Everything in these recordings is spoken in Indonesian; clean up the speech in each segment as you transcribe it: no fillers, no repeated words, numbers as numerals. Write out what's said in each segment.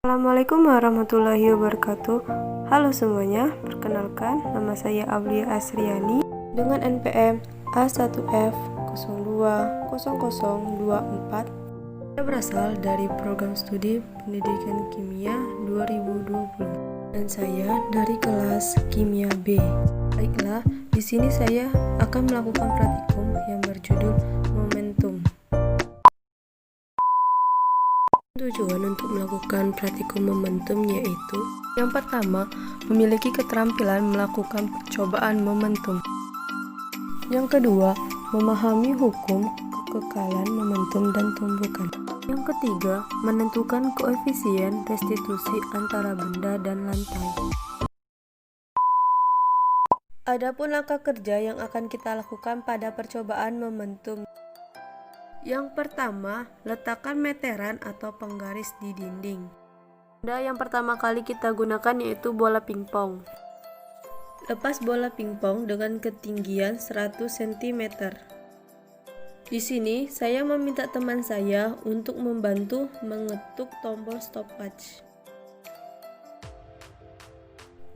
Assalamualaikum warahmatullahi wabarakatuh. Halo semuanya, perkenalkan nama saya Aulia Asriani dengan NPM A1F020024. Saya berasal dari program studi Pendidikan Kimia 2020 dan saya dari kelas Kimia B. Baiklah, di sini saya akan melakukan praktikum yang berjudul Momentum. Tujuan untuk melakukan praktikum momentum yaitu yang pertama, memiliki keterampilan melakukan percobaan momentum. Yang kedua, memahami hukum kekekalan momentum dan tumbukan. Yang ketiga, menentukan koefisien restitusi antara benda dan lantai. Adapun langkah kerja yang akan kita lakukan pada percobaan momentum. Yang pertama, letakkan meteran atau penggaris di dinding. Benda yang pertama kali kita gunakan yaitu bola pingpong. Lepas bola pingpong dengan ketinggian 100 cm. Di sini, saya meminta teman saya untuk membantu mengetuk tombol stopwatch.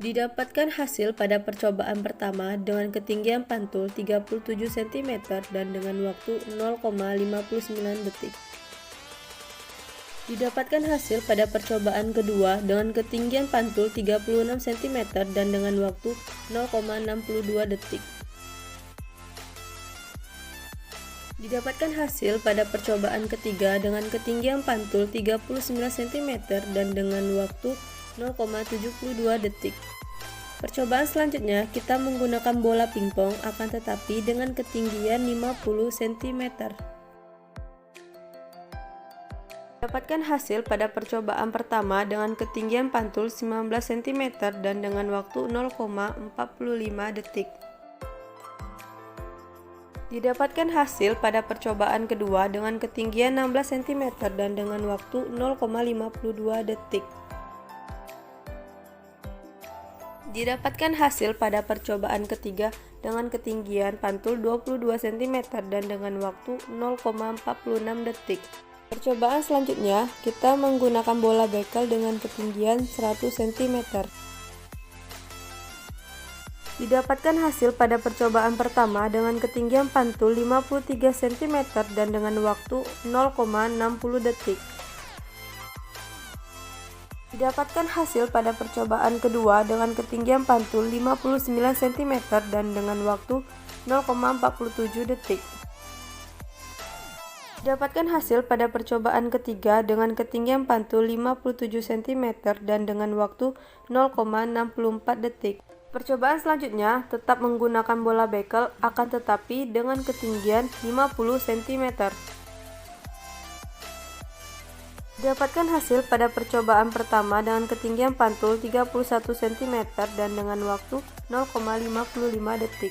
Didapatkan hasil pada percobaan pertama dengan ketinggian pantul 37 cm dan dengan waktu 0,59 detik. Didapatkan hasil pada percobaan kedua dengan ketinggian pantul 36 cm dan dengan waktu 0,62 detik. Didapatkan hasil pada percobaan ketiga dengan ketinggian pantul 39 cm dan dengan waktu 0,72 detik. Percobaan selanjutnya kita menggunakan bola pingpong akan tetapi dengan ketinggian 50 cm. Dapatkan hasil pada percobaan pertama dengan ketinggian pantul 19 cm dan dengan waktu 0,45 detik. Didapatkan hasil pada percobaan kedua dengan ketinggian 16 cm dan dengan waktu 0,52 detik. Didapatkan hasil pada percobaan ketiga dengan ketinggian pantul 22 cm dan dengan waktu 0,46 detik. Percobaan selanjutnya, kita menggunakan bola bekel dengan ketinggian 100 cm. Didapatkan hasil pada percobaan pertama dengan ketinggian pantul 53 cm dan dengan waktu 0,60 detik. Didapatkan hasil pada percobaan kedua dengan ketinggian pantul 59 cm dan dengan waktu 0,47 detik. Didapatkan hasil pada percobaan ketiga dengan ketinggian pantul 57 cm dan dengan waktu 0,64 detik. Percobaan selanjutnya tetap menggunakan bola bekel akan tetapi dengan ketinggian 50 cm. Didapatkan hasil pada percobaan pertama dengan ketinggian pantul 31 cm dan dengan waktu 0,55 detik.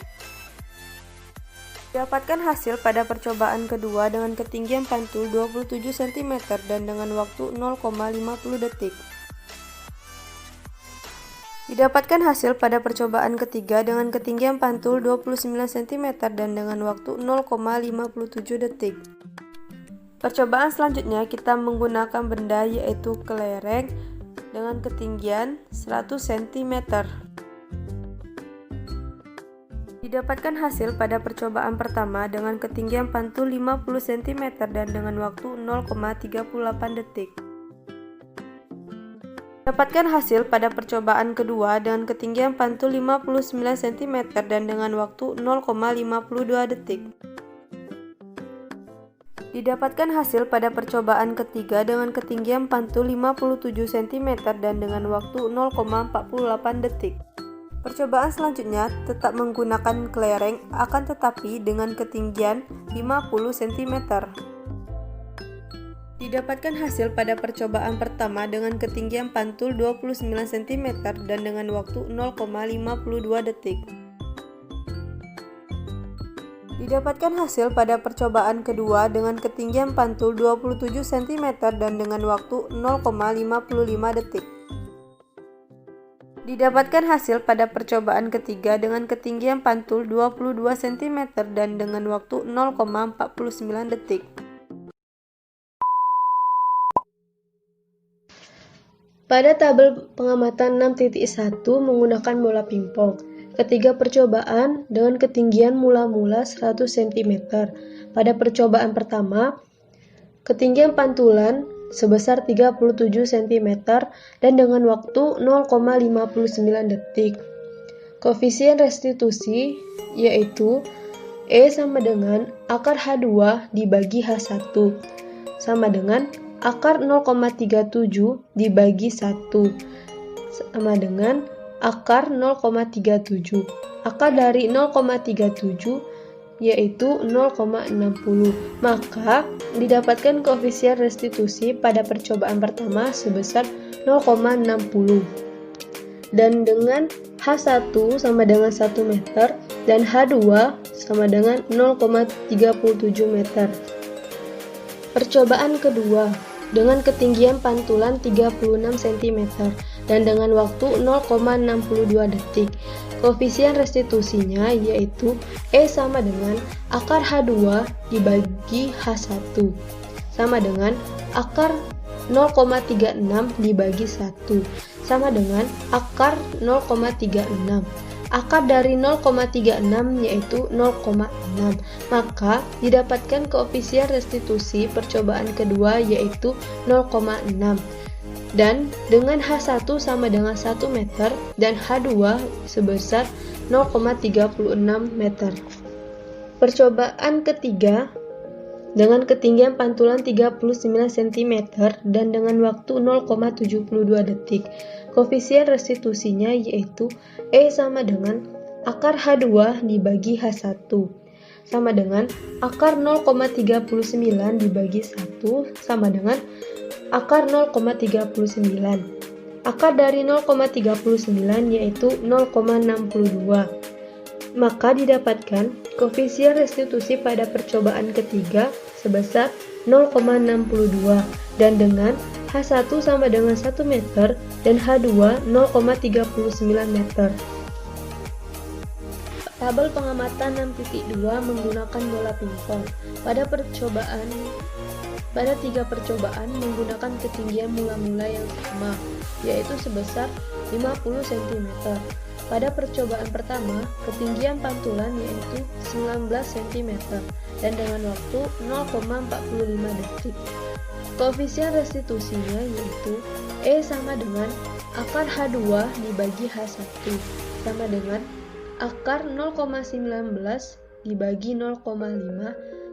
Didapatkan hasil pada percobaan kedua dengan ketinggian pantul 27 cm dan dengan waktu 0,50 detik. Didapatkan hasil pada percobaan ketiga dengan ketinggian pantul 29 cm dan dengan waktu 0,57 detik. Percobaan selanjutnya kita menggunakan benda yaitu kelereng dengan ketinggian 100 cm. Didapatkan hasil pada percobaan pertama dengan ketinggian pantul 50 cm dan dengan waktu 0,38 detik. Didapatkan hasil pada percobaan kedua dengan ketinggian pantul 59 cm dan dengan waktu 0,52 detik. Didapatkan hasil pada percobaan ketiga dengan ketinggian pantul 57 cm dan dengan waktu 0,48 detik. Percobaan selanjutnya tetap menggunakan kelereng akan tetapi dengan ketinggian 50 cm. Didapatkan hasil pada percobaan pertama dengan ketinggian pantul 29 cm dan dengan waktu 0,52 detik. Didapatkan hasil pada percobaan kedua dengan ketinggian pantul 27 cm dan dengan waktu 0,55 detik. Didapatkan hasil pada percobaan ketiga dengan ketinggian pantul 22 cm dan dengan waktu 0,49 detik. Pada tabel pengamatan 6.1 menggunakan bola pingpong. Ketiga percobaan dengan ketinggian mula-mula 100 cm. Pada percobaan pertama, ketinggian pantulan sebesar 37 cm dan dengan waktu 0,59 detik. Koefisien restitusi yaitu E sama dengan akar H2 dibagi H1 sama dengan akar 0,37 dibagi 1 sama dengan akar 0,37. Akar dari 0,37 yaitu 0,60. Maka didapatkan koefisien restitusi pada percobaan pertama sebesar 0,60. Dan dengan H1 sama dengan 1 meter dan H2 sama dengan 0,37 meter. Percobaan kedua dengan ketinggian pantulan 36 cm dan dengan waktu 0,62 detik. Koefisien restitusinya yaitu E sama dengan akar H2 dibagi H1 sama dengan akar 0,36 dibagi 1 sama dengan akar 0,36. Akar dari 0,36 yaitu 0,6. Maka didapatkan koefisien restitusi percobaan kedua yaitu 0,6. Dan dengan H1 sama dengan 1 meter dan H2 sebesar 0,36 meter. Percobaan ketiga dengan ketinggian pantulan 39 cm dan dengan waktu 0,72 detik. Koefisien restitusinya yaitu E sama dengan akar H2 dibagi H1 sama dengan akar 0,39 dibagi 1 sama dengan akar 0,39. Akar dari 0,39 yaitu 0,62. Maka didapatkan koefisien restitusi pada percobaan ketiga sebesar 0,62 dan dengan H1 sama dengan 1 meter dan H2 0,39 meter. Tabel pengamatan 6.2 menggunakan bola pingpong. Pada tiga percobaan menggunakan ketinggian mula-mula yang sama, yaitu sebesar 50 cm. Pada percobaan pertama, ketinggian pantulan yaitu 19 cm dan dengan waktu 0,45 detik. Koefisien restitusinya yaitu E sama dengan akar H2 dibagi H1 sama dengan akar 0,19 dibagi 0,5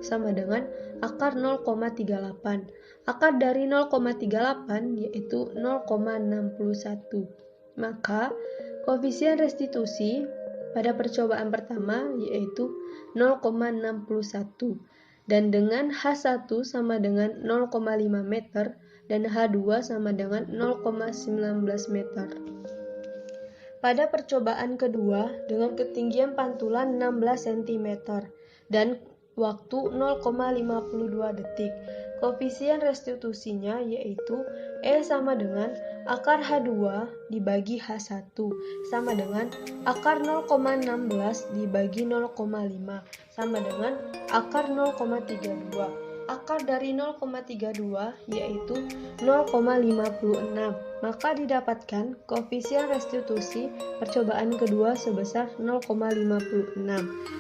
sama dengan akar 0,38. Akar dari 0,38 yaitu 0,61. Maka koefisien restitusi pada percobaan pertama yaitu 0,61 dan dengan H1 sama dengan 0,5 meter dan H2 sama dengan 0,19 meter. Pada percobaan kedua dengan ketinggian pantulan 16 cm dan waktu 0,52 detik. Koefisien restitusinya yaitu E sama dengan akar H2 dibagi H1 sama dengan akar 0,16 dibagi 0,5 sama dengan akar 0,32. Akar dari 0,32 yaitu 0,56. Maka didapatkan koefisien restitusi percobaan kedua sebesar 0,56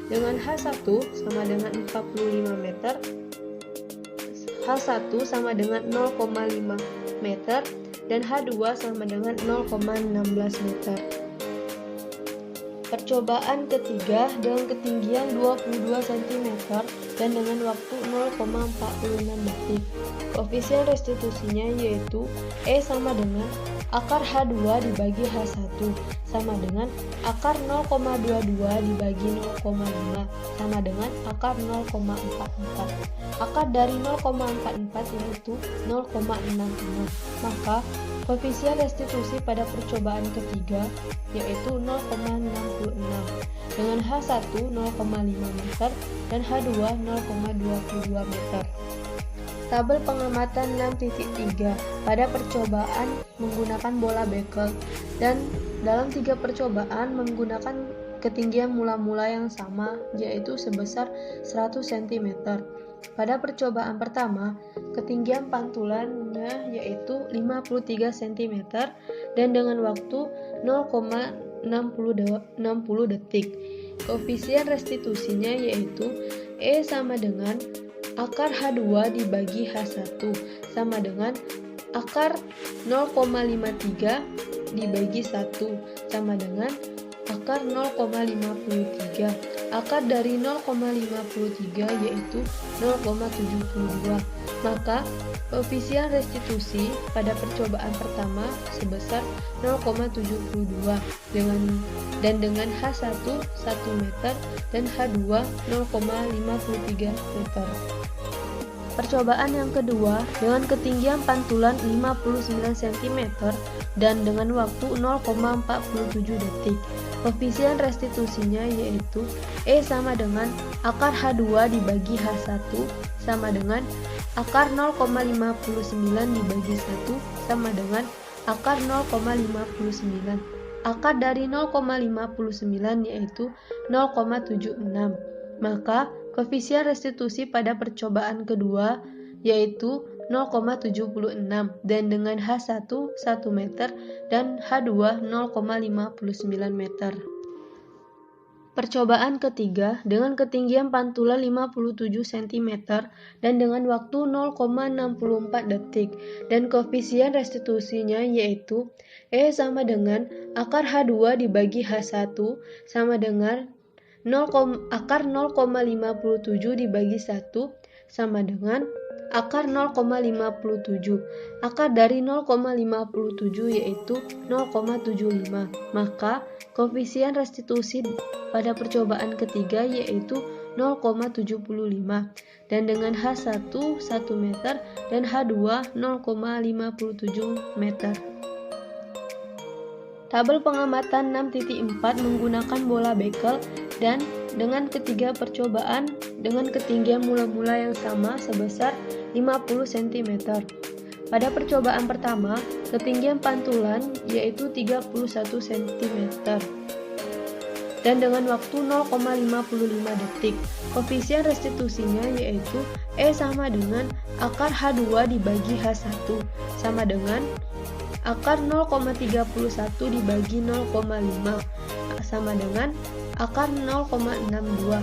dengan H1 sama dengan 45 meter, H1 sama dengan 0,5 meter dan H2 sama dengan 0,16 meter. Percobaan ketiga dengan ketinggian 22 cm dan dengan waktu 0,46 detik. Koefisien restitusinya yaitu E sama dengan akar H2 dibagi H1 sama dengan akar 0,22 dibagi 0,5 sama dengan akar 0,44. Akar dari 0,44 yaitu 0,66. Maka koefisien restitusi pada percobaan ketiga yaitu 0,66 dengan H1 0,5 meter dan H2 0,22 meter. Tabel pengamatan 6.3 pada percobaan menggunakan bola bekel dan dalam 3 percobaan menggunakan ketinggian mula-mula yang sama yaitu sebesar 100 cm. Pada percobaan pertama, ketinggian pantulannya yaitu 53 cm dan dengan waktu 0,60 detik. Koefisien restitusinya yaitu E sama dengan akar H2 dibagi H1 sama dengan akar 0,53 dibagi 1 sama dengan akar 0,53. Akar dari 0,53 yaitu 0,72. Maka koefisien restitusi pada percobaan pertama sebesar 0,72 dengan H1 1 meter dan H2 0,53 meter. Percobaan yang kedua dengan ketinggian pantulan 59 cm dan dengan waktu 0,47 detik. Koefisien restitusinya yaitu E sama dengan akar H2 dibagi H1 sama dengan akar 0,59 dibagi 1 sama dengan akar 0,59. Akar dari 0,59 yaitu 0,76. Maka koefisien restitusi pada percobaan kedua yaitu 0,76 dan dengan H1 1 meter dan H2 0,59 meter. Percobaan ketiga dengan ketinggian pantulan 57 cm dan dengan waktu 0,64 detik dan koefisien restitusinya yaitu E sama dengan akar H2 dibagi H1 sama dengan akar 0,57 dibagi 1 sama dengan akar 0,57. Akar dari 0,57 yaitu 0,75. Maka koefisien restitusi pada percobaan ketiga yaitu 0,75 dan dengan H1 1 meter dan H2 0,57 meter. Tabel pengamatan 6.4 menggunakan bola bekel dan dengan ketiga percobaan dengan ketinggian mula-mula yang sama sebesar 50 cm. Pada percobaan pertama, ketinggian pantulan yaitu 31 cm dan dengan waktu 0,55 detik. Koefisien restitusinya yaitu E sama dengan akar H2 dibagi H1 sama dengan akar 0,31 dibagi 0,5 sama dengan akar 0,62.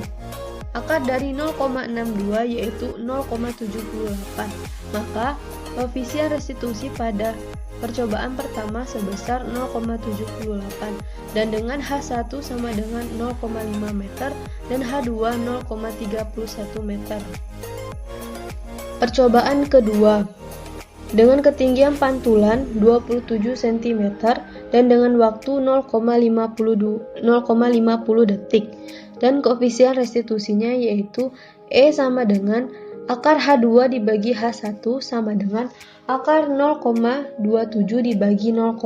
Akar dari 0,62 yaitu 0,78. Maka koefisien restitusi pada percobaan pertama sebesar 0,78 dan dengan H1 sama dengan 0,5 meter dan H2 0,31 meter. Percobaan kedua dengan ketinggian pantulan 27 cm dan dengan waktu 0,50 detik dan koefisien restitusinya yaitu E sama dengan akar H2 dibagi H1 sama dengan akar 0,27 dibagi 0,5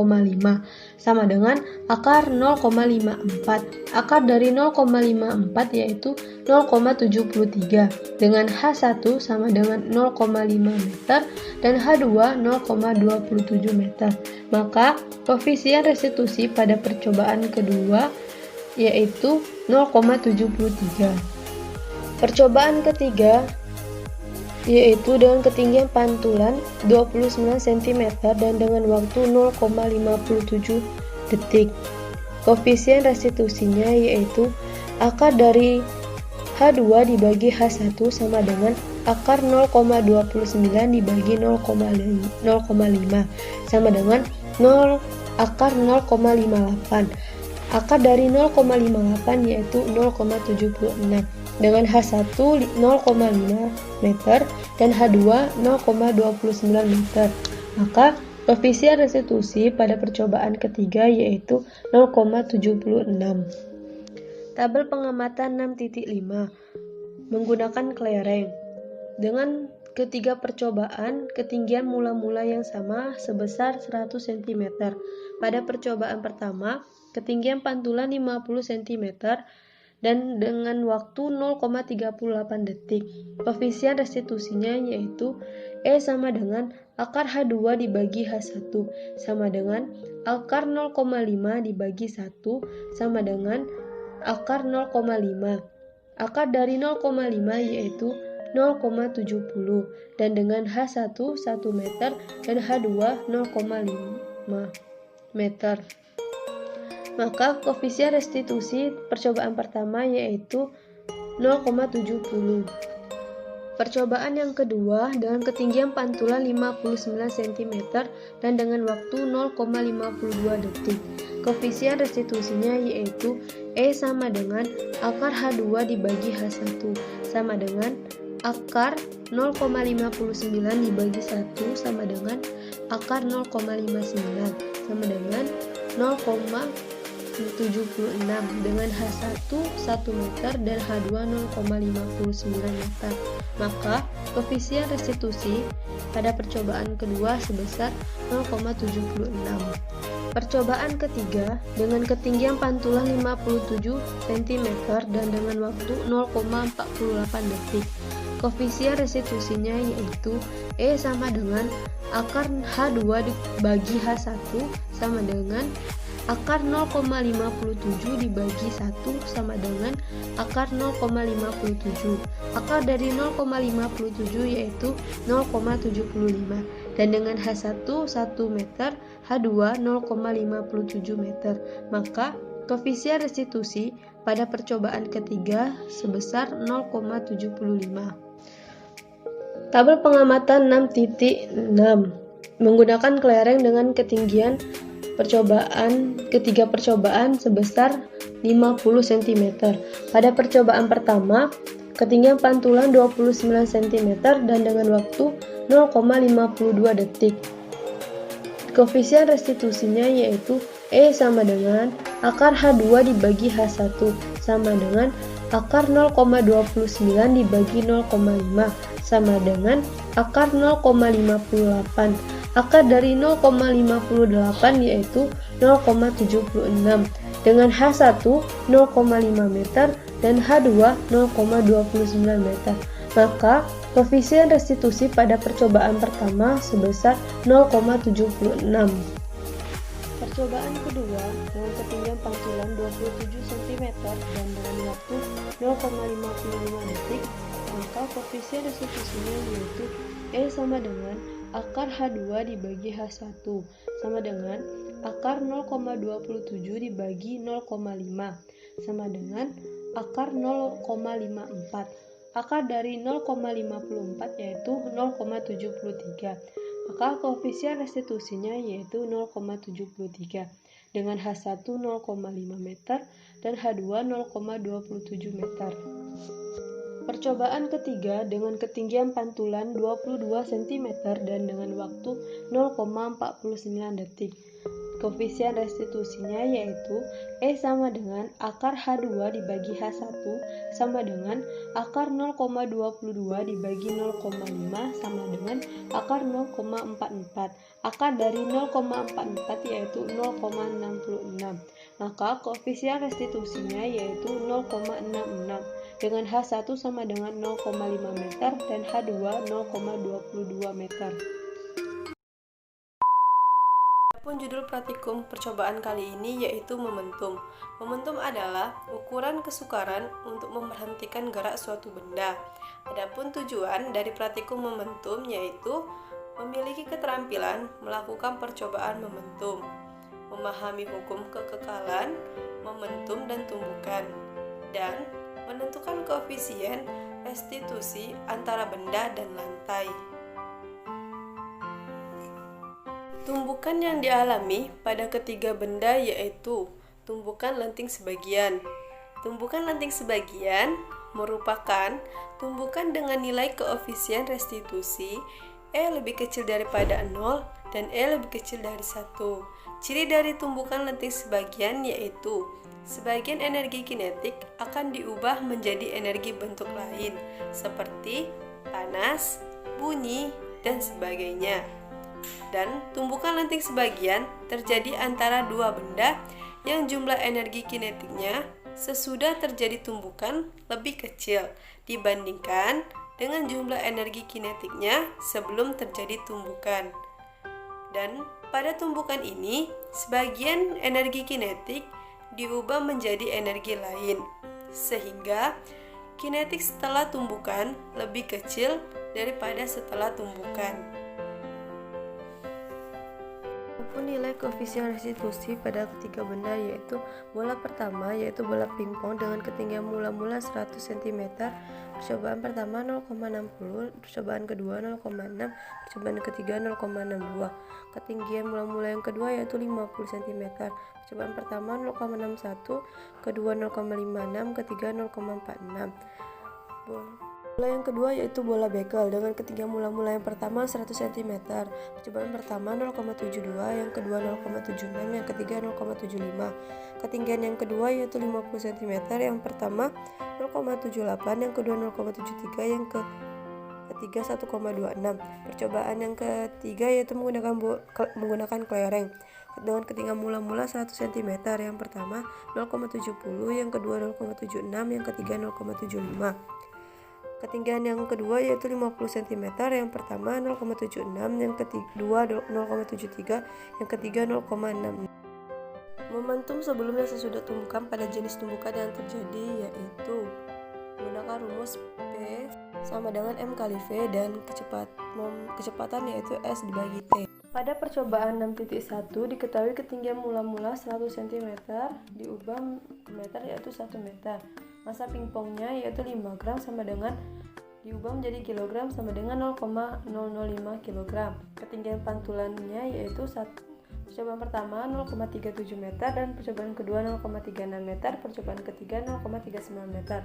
sama dengan akar 0,54. Akar dari 0,54 yaitu 0,73 dengan H1 sama dengan 0,5 meter dan H2 0,27 meter. Maka koefisien restitusi pada percobaan kedua yaitu 0,73. Percobaan ketiga yaitu dengan ketinggian pantulan 29 cm dan dengan waktu 0,57 detik. Koefisien restitusinya yaitu akar dari H2 dibagi H1 sama dengan akar 0,29 dibagi 0,5 sama dengan akar 0,58. Akar dari 0,58 yaitu 0,76 dengan H1 0,5 meter dan H2 0,29 meter. Maka koefisien restitusi pada percobaan ketiga yaitu 0,76. Tabel pengamatan 6.5 menggunakan kelereng. Dengan ketiga percobaan, ketinggian mula-mula yang sama sebesar 100 cm. Pada percobaan pertama, ketinggian pantulan 50 cm dan dengan waktu 0,38 detik. Koefisien restitusinya yaitu E sama dengan akar H2 dibagi H1 sama dengan akar 0,5 dibagi 1 sama dengan akar 0,5. Akar dari 0,5 yaitu 0,70 dan dengan H1 1 meter dan H2 0,5 meter. Maka koefisien restitusi percobaan pertama yaitu 0,70. Percobaan yang kedua dengan ketinggian pantulan 59 cm dan dengan waktu 0,52 detik. Koefisien restitusinya yaitu E sama dengan akar H2 dibagi H1 sama dengan akar 0,59 dibagi 1 sama dengan akar 0,59 sama dengan 0,76 dengan H1 1 meter dan H2 0,59 meter. Maka koefisien restitusi pada percobaan kedua sebesar 0,76. Percobaan ketiga dengan ketinggian pantulan 57 cm dan dengan waktu 0,48 detik. Koefisien restitusinya yaitu E sama dengan akar H2 dibagi H1 sama dengan akar 0,57 dibagi 1 sama dengan akar 0,57. Akar dari 0,57 yaitu 0,75 dan dengan H1 1 meter, H2 0,57 meter. Maka koefisien restitusi pada percobaan ketiga sebesar 0,75. Tabel pengamatan 6.6 menggunakan kelereng dengan ketinggian ketiga percobaan sebesar 50 cm. Pada percobaan pertama, ketinggian pantulan 29 cm dan dengan waktu 0,52 detik. Koefisien restitusinya yaitu E sama dengan akar H2 dibagi H1 sama dengan akar 0,29 dibagi 0,5 sama dengan akar 0,58. Akar dari 0,58 yaitu 0,76 dengan H1 0,5 meter dan H2 0,29 meter. Maka koefisien restitusi pada percobaan pertama sebesar 0,76. Percobaan kedua dengan ketinggian pantulan 27 cm dan dengan waktu 0,55 detik, maka koefisien restitusinya yaitu E sama dengan akar H2 dibagi H1 sama dengan akar 0,27 dibagi 0,5 sama dengan akar 0,54. Akar dari 0,54 yaitu 0,73. Maka koefisien restitusinya yaitu 0,73 dengan H1 0,5 meter dan H2 0,27 meter. Percobaan ketiga dengan ketinggian pantulan 22 cm dan dengan waktu 0,49 detik. Koefisien restitusinya yaitu E sama dengan akar H2 dibagi H1 sama dengan akar 0,22 dibagi 0,5 sama dengan akar 0,44. Akar dari 0,44 yaitu 0,66. Maka koefisien restitusinya yaitu 0,66 dengan H1 sama dengan 0,5 meter dan H2 0,22 meter. Adapun judul praktikum percobaan kali ini yaitu momentum. Momentum adalah ukuran kesukaran untuk memberhentikan gerak suatu benda. Adapun tujuan dari praktikum momentum yaitu memiliki keterampilan melakukan percobaan momentum, memahami hukum kekekalan, momentum dan tumbukan, dan menentukan koefisien restitusi antara benda dan lantai. Tumbukan yang dialami pada ketiga benda yaitu tumbukan lenting sebagian. Tumbukan lenting sebagian merupakan tumbukan dengan nilai koefisien restitusi E lebih kecil daripada 0 dan E lebih kecil dari 1. Ciri dari tumbukan lenting sebagian yaitu sebagian energi kinetik akan diubah menjadi energi bentuk lain seperti panas, bunyi, dan sebagainya. Dan tumbukan lenting sebagian terjadi antara dua benda yang jumlah energi kinetiknya sesudah terjadi tumbukan lebih kecil dibandingkan dengan jumlah energi kinetiknya sebelum terjadi tumbukan. Dan pada tumbukan ini, sebagian energi kinetik diubah menjadi energi lain, sehingga Kinetik setelah tumbukan lebih kecil daripada setelah tumbukan. Maupun nilai koefisien restitusi pada ketiga benda, yaitu bola pertama yaitu bola pingpong dengan ketinggian mula-mula 100 cm, percobaan pertama 0,60, percobaan kedua 0,6, percobaan ketiga 0,62. Ketinggian mula-mula yang kedua yaitu 50 cm, percobaan pertama 0,61, kedua 0,56, ketiga 0,46. Bola yang kedua yaitu bola bekel dengan ketinggian mula-mula yang pertama 100 cm, percobaan pertama 0,72, yang kedua 0,76, yang ketiga 0,75. Ketinggian yang kedua yaitu 50 cm, yang pertama 0,78, yang kedua 0,73, yang ketiga 1,26. Percobaan yang ketiga yaitu menggunakan kelereng dengan ketinggian mula-mula 100 cm, yang pertama 0,70, yang kedua 0,76, yang ketiga 0,75. Ketinggian yang kedua yaitu 50 cm, yang pertama 0,76, yang kedua 0,73, yang ketiga 0,6. Momentum sebelum dan sesudah tumbukan pada jenis tumbukan yang terjadi yaitu menggunakan rumus P sama dengan M kali V dan kecepatan yaitu S dibagi T. Pada percobaan 6.1 diketahui ketinggian mula-mula 100 cm diubah ke meter yaitu 1 meter. Massa pingpongnya yaitu 5 gram sama dengan diubah menjadi kilogram sama dengan 0,005 kg. Ketinggian pantulannya yaitu percobaan pertama 0,37 meter dan percobaan kedua 0,36 meter, percobaan ketiga 0,39 meter.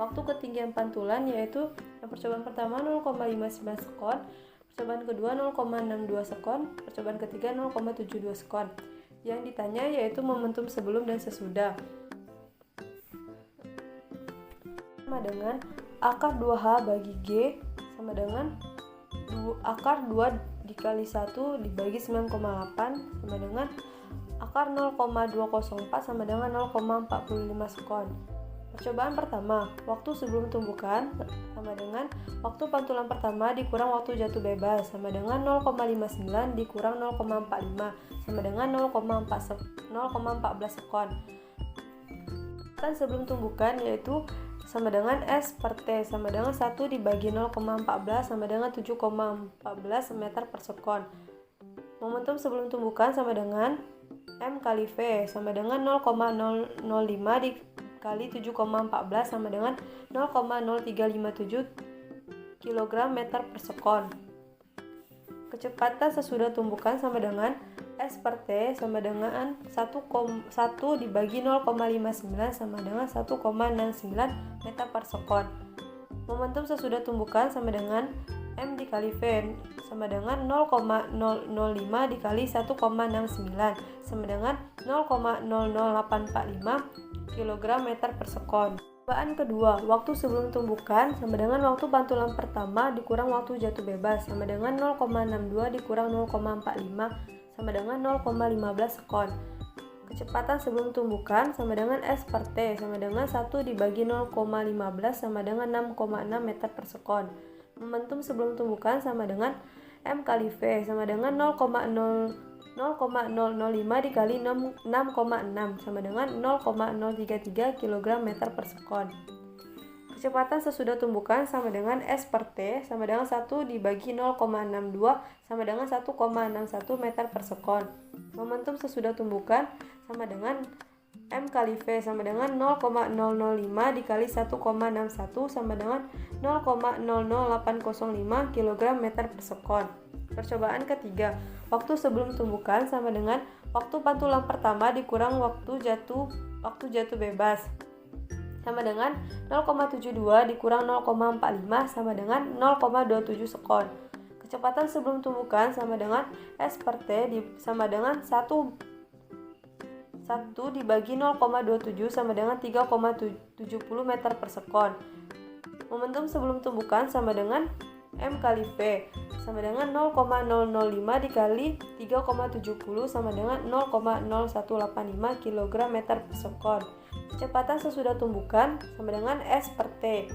Waktu ketinggian pantulan yaitu percobaan pertama 0,59 sekon, percobaan kedua 0,62 sekon, percobaan ketiga 0,72 sekon. Yang ditanya yaitu momentum sebelum dan sesudah. Sama dengan akar 2H bagi G sama dengan akar 2 dikali 1 dibagi 9,8 sama dengan akar 0,204 sama dengan 0,45 sekon. Percobaan pertama, waktu sebelum tumbukan sama dengan waktu pantulan pertama dikurang waktu jatuh bebas sama dengan 0,59 dikurang 0,45 sama dengan 0,14 sekon. Dan sebelum tumbukan yaitu sama dengan S per T sama dengan 1 dibagi 0,14 sama dengan 7,14 meter per sekon. Momentum sebelum tumbukan sama dengan M kali V sama dengan 0,005 dikali 7,14 sama dengan 0,0357 kg meter per sekon. Kecepatan sesudah tumbukan sama dengan S per T sama dengan 1 dibagi 0,59 sama dengan 1,69 meter per sekon. Momentum sesudah tumbukan sama dengan M dikali V sama dengan 0,005 dikali 1,69 sama dengan 0,00845 kg meter per sekon. Percobaan kedua, waktu sebelum tumbukan sama dengan waktu pantulan pertama dikurang waktu jatuh bebas sama dengan 0,62 dikurang 0,45 sama dengan 0,15 sekon. Kecepatan sebelum tumbukan sama dengan S per T sama dengan 1 dibagi 0,15 sama dengan 6,6 meter per sekon. Momentum sebelum tumbukan sama dengan M kali V sama dengan 0,005 dikali 6,6 sama dengan 0,033 kg meter per sekon. Kecepatan sesudah tumbukan sama dengan S per T sama dengan 1 dibagi 0,62 sama dengan 1,61 meter per sekon. Momentum sesudah tumbukan sama dengan M kali V sama dengan 0,005 dikali 1,61 sama dengan 0,00805 kg meter per sekon. Percobaan ketiga, waktu sebelum tumbukan sama dengan waktu pantulan pertama dikurang waktu jatuh bebas sama dengan 0,72 dikurang 0,45 sama dengan 0,27 sekon. Kecepatan sebelum tumbukan sama dengan S per T sama dengan 1 dibagi 0,27 sama dengan 3,70 meter per sekon. Momentum sebelum tumbukan sama dengan M kali V sama dengan 0,005 dikali 3,70 sama dengan 0,0185 kg meter per sekon. Kecepatan sesudah tumbukan sama dengan S per T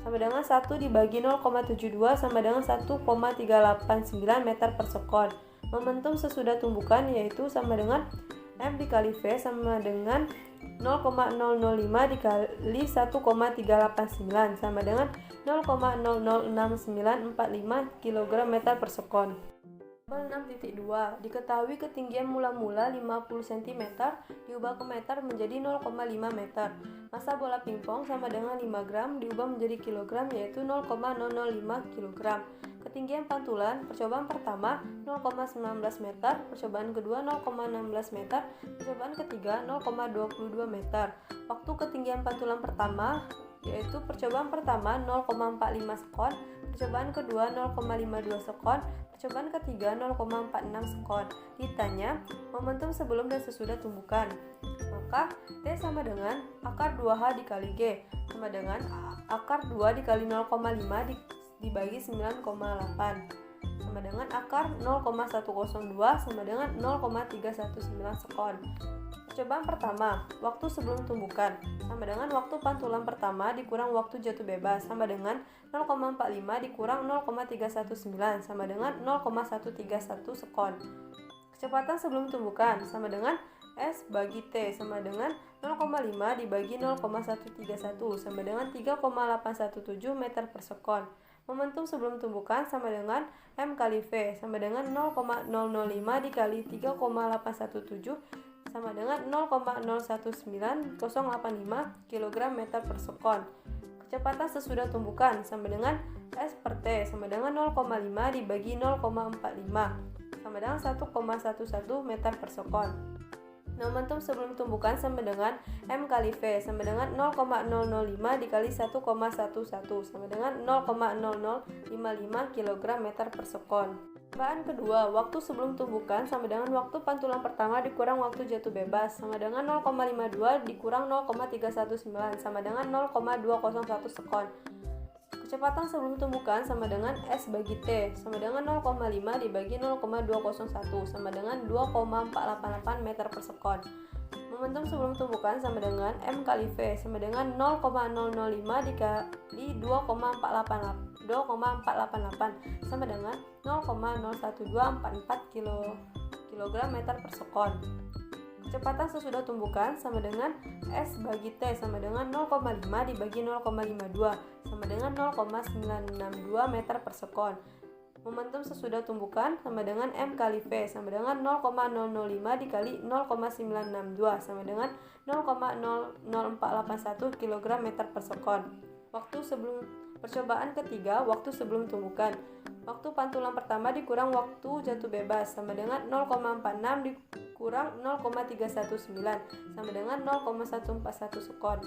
sama dengan 1 dibagi 0,72 sama dengan 1,389 meter per sekon. Momentum sesudah tumbukan yaitu sama dengan M dikali V sama dengan 0,005 dikali 1,389 sama dengan 0,006945 kg meter per sekon. 6.2. Diketahui ketinggian mula-mula 50 cm diubah ke meter menjadi 0,5 meter. Massa bola pingpong sama dengan 5 gram diubah menjadi kilogram yaitu 0,005 kg. Ketinggian pantulan percobaan pertama 0,19 meter, percobaan kedua 0,16 meter, percobaan ketiga 0,22 meter. Waktu ketinggian pantulan pertama yaitu percobaan pertama 0,45 sekon, percobaan kedua 0,52 sekon, percobaan ketiga 0,46 sekon. Ditanya momentum sebelum dan sesudah tumbukan. Maka T sama dengan akar 2H dikali G sama dengan akar 2 dikali 0,5 dibagi 9,8 sama dengan akar 0,102 sama dengan 0,319 sekon. Percobaan pertama, waktu sebelum tumbukan sama dengan waktu pantulan pertama dikurang waktu jatuh bebas sama dengan 0,45 dikurang 0,319 sama dengan 0,131 sekon. Kecepatan sebelum tumbukan sama dengan S bagi T sama dengan 0,5 dibagi 0,131 sama dengan 3,817 meter per sekon. Momentum sebelum tumbukan sama dengan M kali V sama dengan 0,005 dikali 3,817 sama dengan 0,019085 kg meter per sekon. Kecepatan sesudah tumbukan sama dengan S per T sama dengan 0,5 dibagi 0,45 sama dengan 1,11 meter per sekon. Momentum sebelum tumbukan sama dengan M kali V sama dengan 0,005 dikali 1,11 sama dengan 0,0055 kg meter per sekon. Percobaan kedua, waktu sebelum tumbukan sama dengan waktu pantulan pertama dikurang waktu jatuh bebas sama dengan 0,52 dikurang 0,319 sama dengan 0,201 sekon. Kecepatan sebelum tumbukan sama dengan S bagi T sama dengan 0,5 dibagi 0,201 sama dengan 2,488 meter per sekon. Momentum sebelum tumbukan sama dengan M kali V sama dengan 0,005 dikali 2,488 sama dengan 0,01244 kg meter per sekon. Kecepatan sesudah tumbukan sama dengan S bagi T sama dengan 0,5 dibagi 0,52 sama dengan 0,962 meter per sekon. Momentum sesudah tumbukan sama dengan M kali V sama dengan 0,005 dikali 0,962 sama dengan 0,00481 kg meter per sekon. Waktu sebelum percobaan ketiga, waktu sebelum tumbukan. Waktu pantulan pertama dikurang waktu jatuh bebas sama dengan 0,46 dikurang 0,319 sama dengan 0,141 sekon.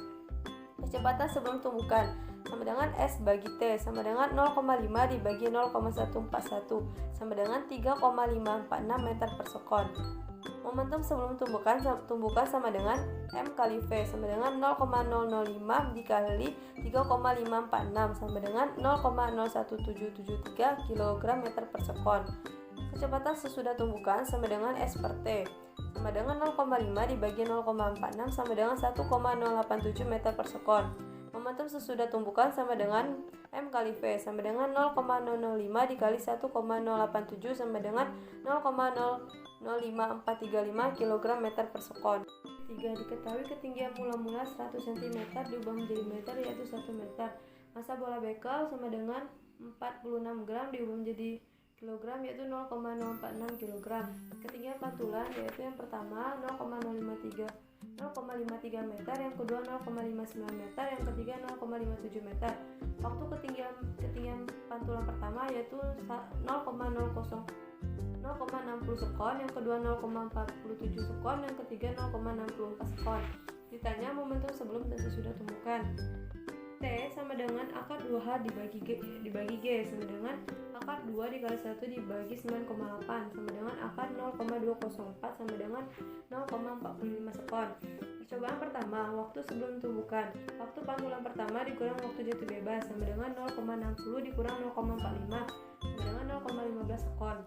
Kecepatan sebelum tumbukan sama dengan S bagi T sama dengan 0,5 dibagi 0,141 sama dengan 3,546 meter per sekon. Momentum sebelum tumbukan sama dengan M kali V sama dengan 0,005 dikali 3,546 sama dengan 0,01773 kg meter per sekon. Kecepatan sesudah tumbukan sama dengan S per T sama dengan 0,5 dibagi 0,46 sama dengan 1,087 meter per sekon. Momentum sesudah tumbukan sama dengan M kali V sama dengan 0,005 dikali 1,087 sama dengan 0,00435 kg meter per sekon. 3. Diketahui ketinggian mula-mula 100 cm diubah menjadi meter yaitu 1 meter. Massa bola bekel sama dengan 46 gram diubah menjadi kilogram yaitu 0,046 kg. Ketinggian pantulan yaitu yang pertama 0,053 meter, yang kedua 0,59 meter, yang ketiga 0,57 meter. Waktu ketinggian pantulan pertama yaitu 0,60 sekon, yang kedua 0,47 sekon, yang ketiga 0,64 sekon. Ditanya momentum sebelum dan sesudah tumbukan. T sama dengan akar 2H dibagi G sama dengan akar 2 dikali 1 dibagi 9,8 sama dengan akar 0,204 sama dengan 0,45 sekon. Percobaan pertama, waktu sebelum tumbukan. Waktu pantulan pertama dikurang waktu jatuh bebas sama dengan 0,60 dikurang 0,45 sama dengan 0,15 sekon.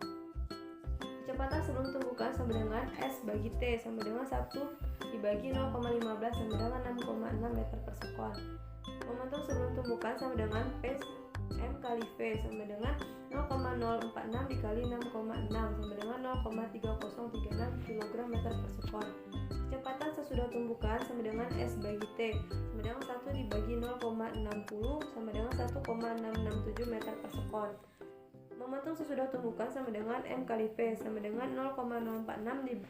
Kecepatan sebelum tumbukan sama dengan S bagi T sama dengan 1 dibagi 0,15 sama dengan 6,6 meter per sekon. Momentum sebelum tumbukan sama dengan P M kali V sama dengan 0,046 dikali 6,6 sama dengan 0,3036 kg meter per sekon. Kecepatan sesudah tumbukan sama dengan S bagi T sama dengan 1 dibagi 0,60 sama dengan 1,667 meter per sekon. Momentum sesudah tumbukan sama dengan M kali V sama dengan 0,046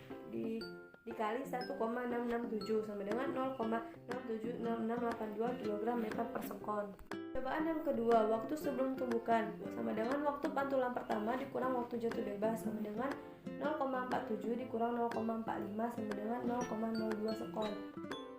dikali 1,667 sama dengan 0,07682 kg meter per sekon. Percobaan yang kedua, waktu sebelum tumbukan sama dengan waktu pantulan pertama dikurang waktu jatuh bebas sama dengan 0,47 dikurang 0,45 sama dengan 0,02 sekon.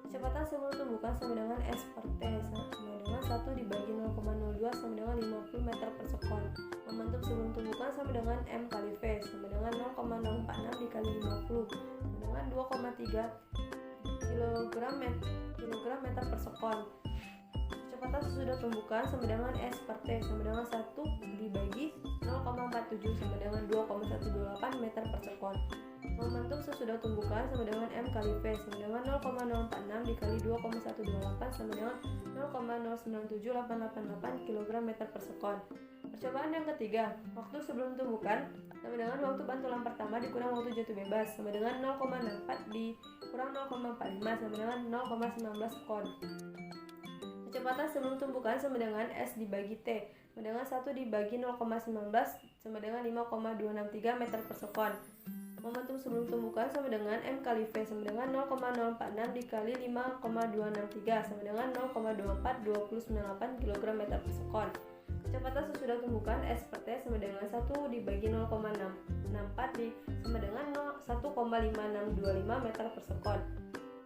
Kecepatan sebelum tumbukan sama dengan S per T sama dengan 1 dibagi 0,02 sama dengan 50 meter per sekon. Momentum sebelum tumbukan sama dengan M kali V sama dengan 0,046 dikali 50 sama dengan 2,3 kg meter per sekon. Kecepatan sesudah tumbukan sama dengan S per T sama dengan 1 dibagi 0,47 sama dengan 2,128 meter per sekon. Momentum sesudah tumbukan sama dengan M kali V sama dengan 0,046 dikali 2,128 sama dengan 0,097888 kg meter per sekon. Percobaan yang ketiga, waktu sebelum tumbukan sama dengan waktu pantulan pertama dikurang waktu jatuh bebas sama dengan 0,64 dikurang 0,45 sama dengan 0,19 sekon. Kecepatan sebelum tumbukan sama dengan S dibagi T sama dengan 1 dibagi 0,19 sama dengan 5,263 meter per sekon. Momentum sebelum tumbukan sama dengan M kali V sama dengan 0,046 dikali 5,263 sama dengan 0,24298 kg meter per sekon. Kecepatan sesudah tumbukan S per T sama dengan 1 dibagi 0,664 sama dengan 1,5625 meter per sekon.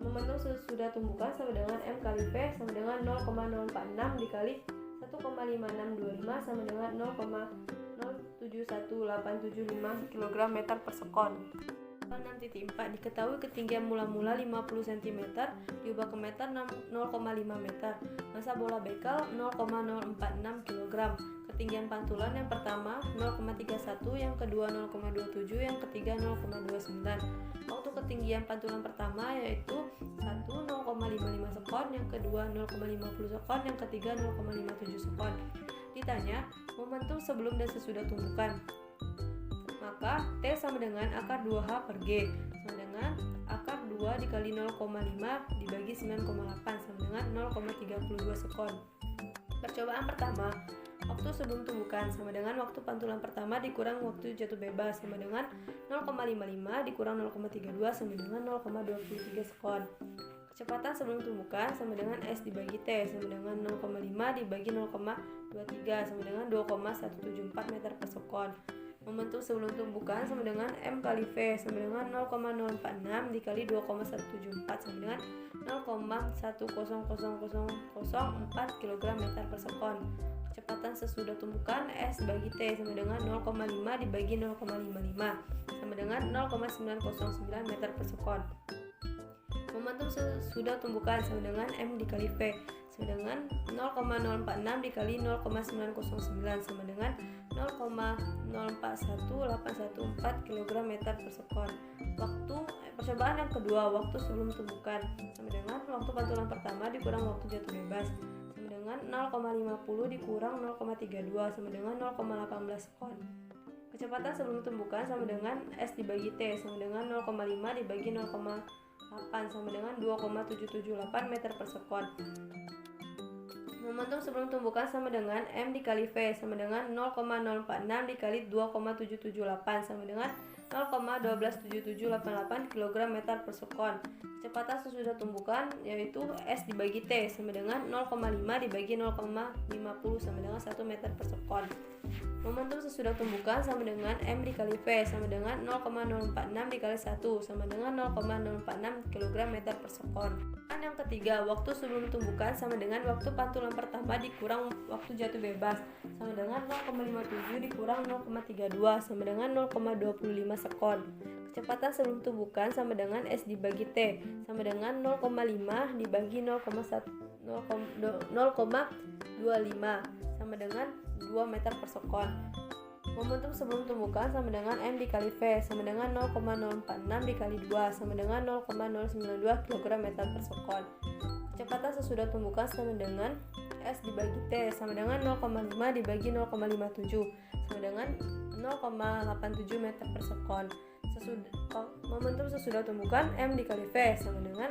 Momentum sesudah tumbukan sama dengan M kali V sama dengan 0,046 dikali 1,5625 sama dengan 0,071875 kg meter per sekon. 6.4 diketahui ketinggian mula-mula 50 cm diubah ke meter 0,5 meter. Massa bola bekel 0,046 kg. Ketinggian pantulan yang pertama 0,31, yang kedua 0,27, yang ketiga 0,29. Waktu ketinggian pantulan pertama yaitu 1 0,55 sekon, yang kedua 0,50 sekon, yang ketiga 0,57 sekon. Ditanya momentum sebelum dan sesudah tumbukan, maka T sama dengan akar 2H per G sama dengan akar 2 dikali 0,5 dibagi 9,8 sama dengan 0,32 sekon. Percobaan pertama, waktu sebelum tumbukan sama dengan waktu pantulan pertama dikurang waktu jatuh bebas sama dengan 0,55 dikurang 0,32 sama dengan 0,23 sekon. Kecepatan sebelum tumbukan sama dengan S dibagi T sama dengan 0,5 dibagi 0,23 sama dengan 2,174 meter per sekon. Momentum sebelum tumbukan sama dengan M kali V sama dengan 0,046 dikali 2,174 sama dengan 0,10004 kg meter per sekon. Kecepatan sesudah tumbukan S bagi T sama dengan 0,5 dibagi 0,55 sama dengan 0,909 meter per sekon. Momentum sesudah tumbukan sama dengan M dikali V sama dengan 0,046 dikali 0,909 sama dengan 0,041814 kg meter per sekon. Percobaan yang kedua, waktu sebelum tumbukan sama dengan waktu pantulan pertama dikurang waktu jatuh bebas sama dengan 0,50 dikurang 0,32 sama dengan 0,18 sekon. Kecepatan sebelum tumbukan sama dengan S dibagi T sama dengan 0,5 dibagi 0,8 sama dengan 2,778 meter per sekon. Momentum sebelum tumbukan sama dengan M dikali V sama dengan 0,046 dikali 2,778 sama dengan 0,127788 kg meter per sekon. Kecepatan sesudah tumbukan yaitu S dibagi T sama dengan 0,5 dibagi 0,50 sama dengan 1 meter per sekon. Momentum sesudah tumbukan sama dengan M dikali V sama dengan 0,046 dikali 1 sama dengan 0,046 kg meter per sekon. Yang ketiga, waktu sebelum tumbukan sama dengan waktu pantulan pertama dikurang waktu jatuh bebas sama dengan 0,57 dikurang 0,32 sama dengan 0,25 sekon. Kecepatan sebelum tumbukan sama dengan S dibagi T sama dengan 0,5 dibagi 0,25 sama dengan 2 meter per sekon. Momentum sebelum tumbukan sama dengan M dikali V sama dengan 0,046 dikali 2 sama dengan 0,092 kg meter per sekon. Kecepatan sesudah tumbukan sama dengan S dibagi T sama dengan 0,5 dibagi 0,57 sama dengan 0,87 meter per sekon. sesudah tumbukan M dikali V sama dengan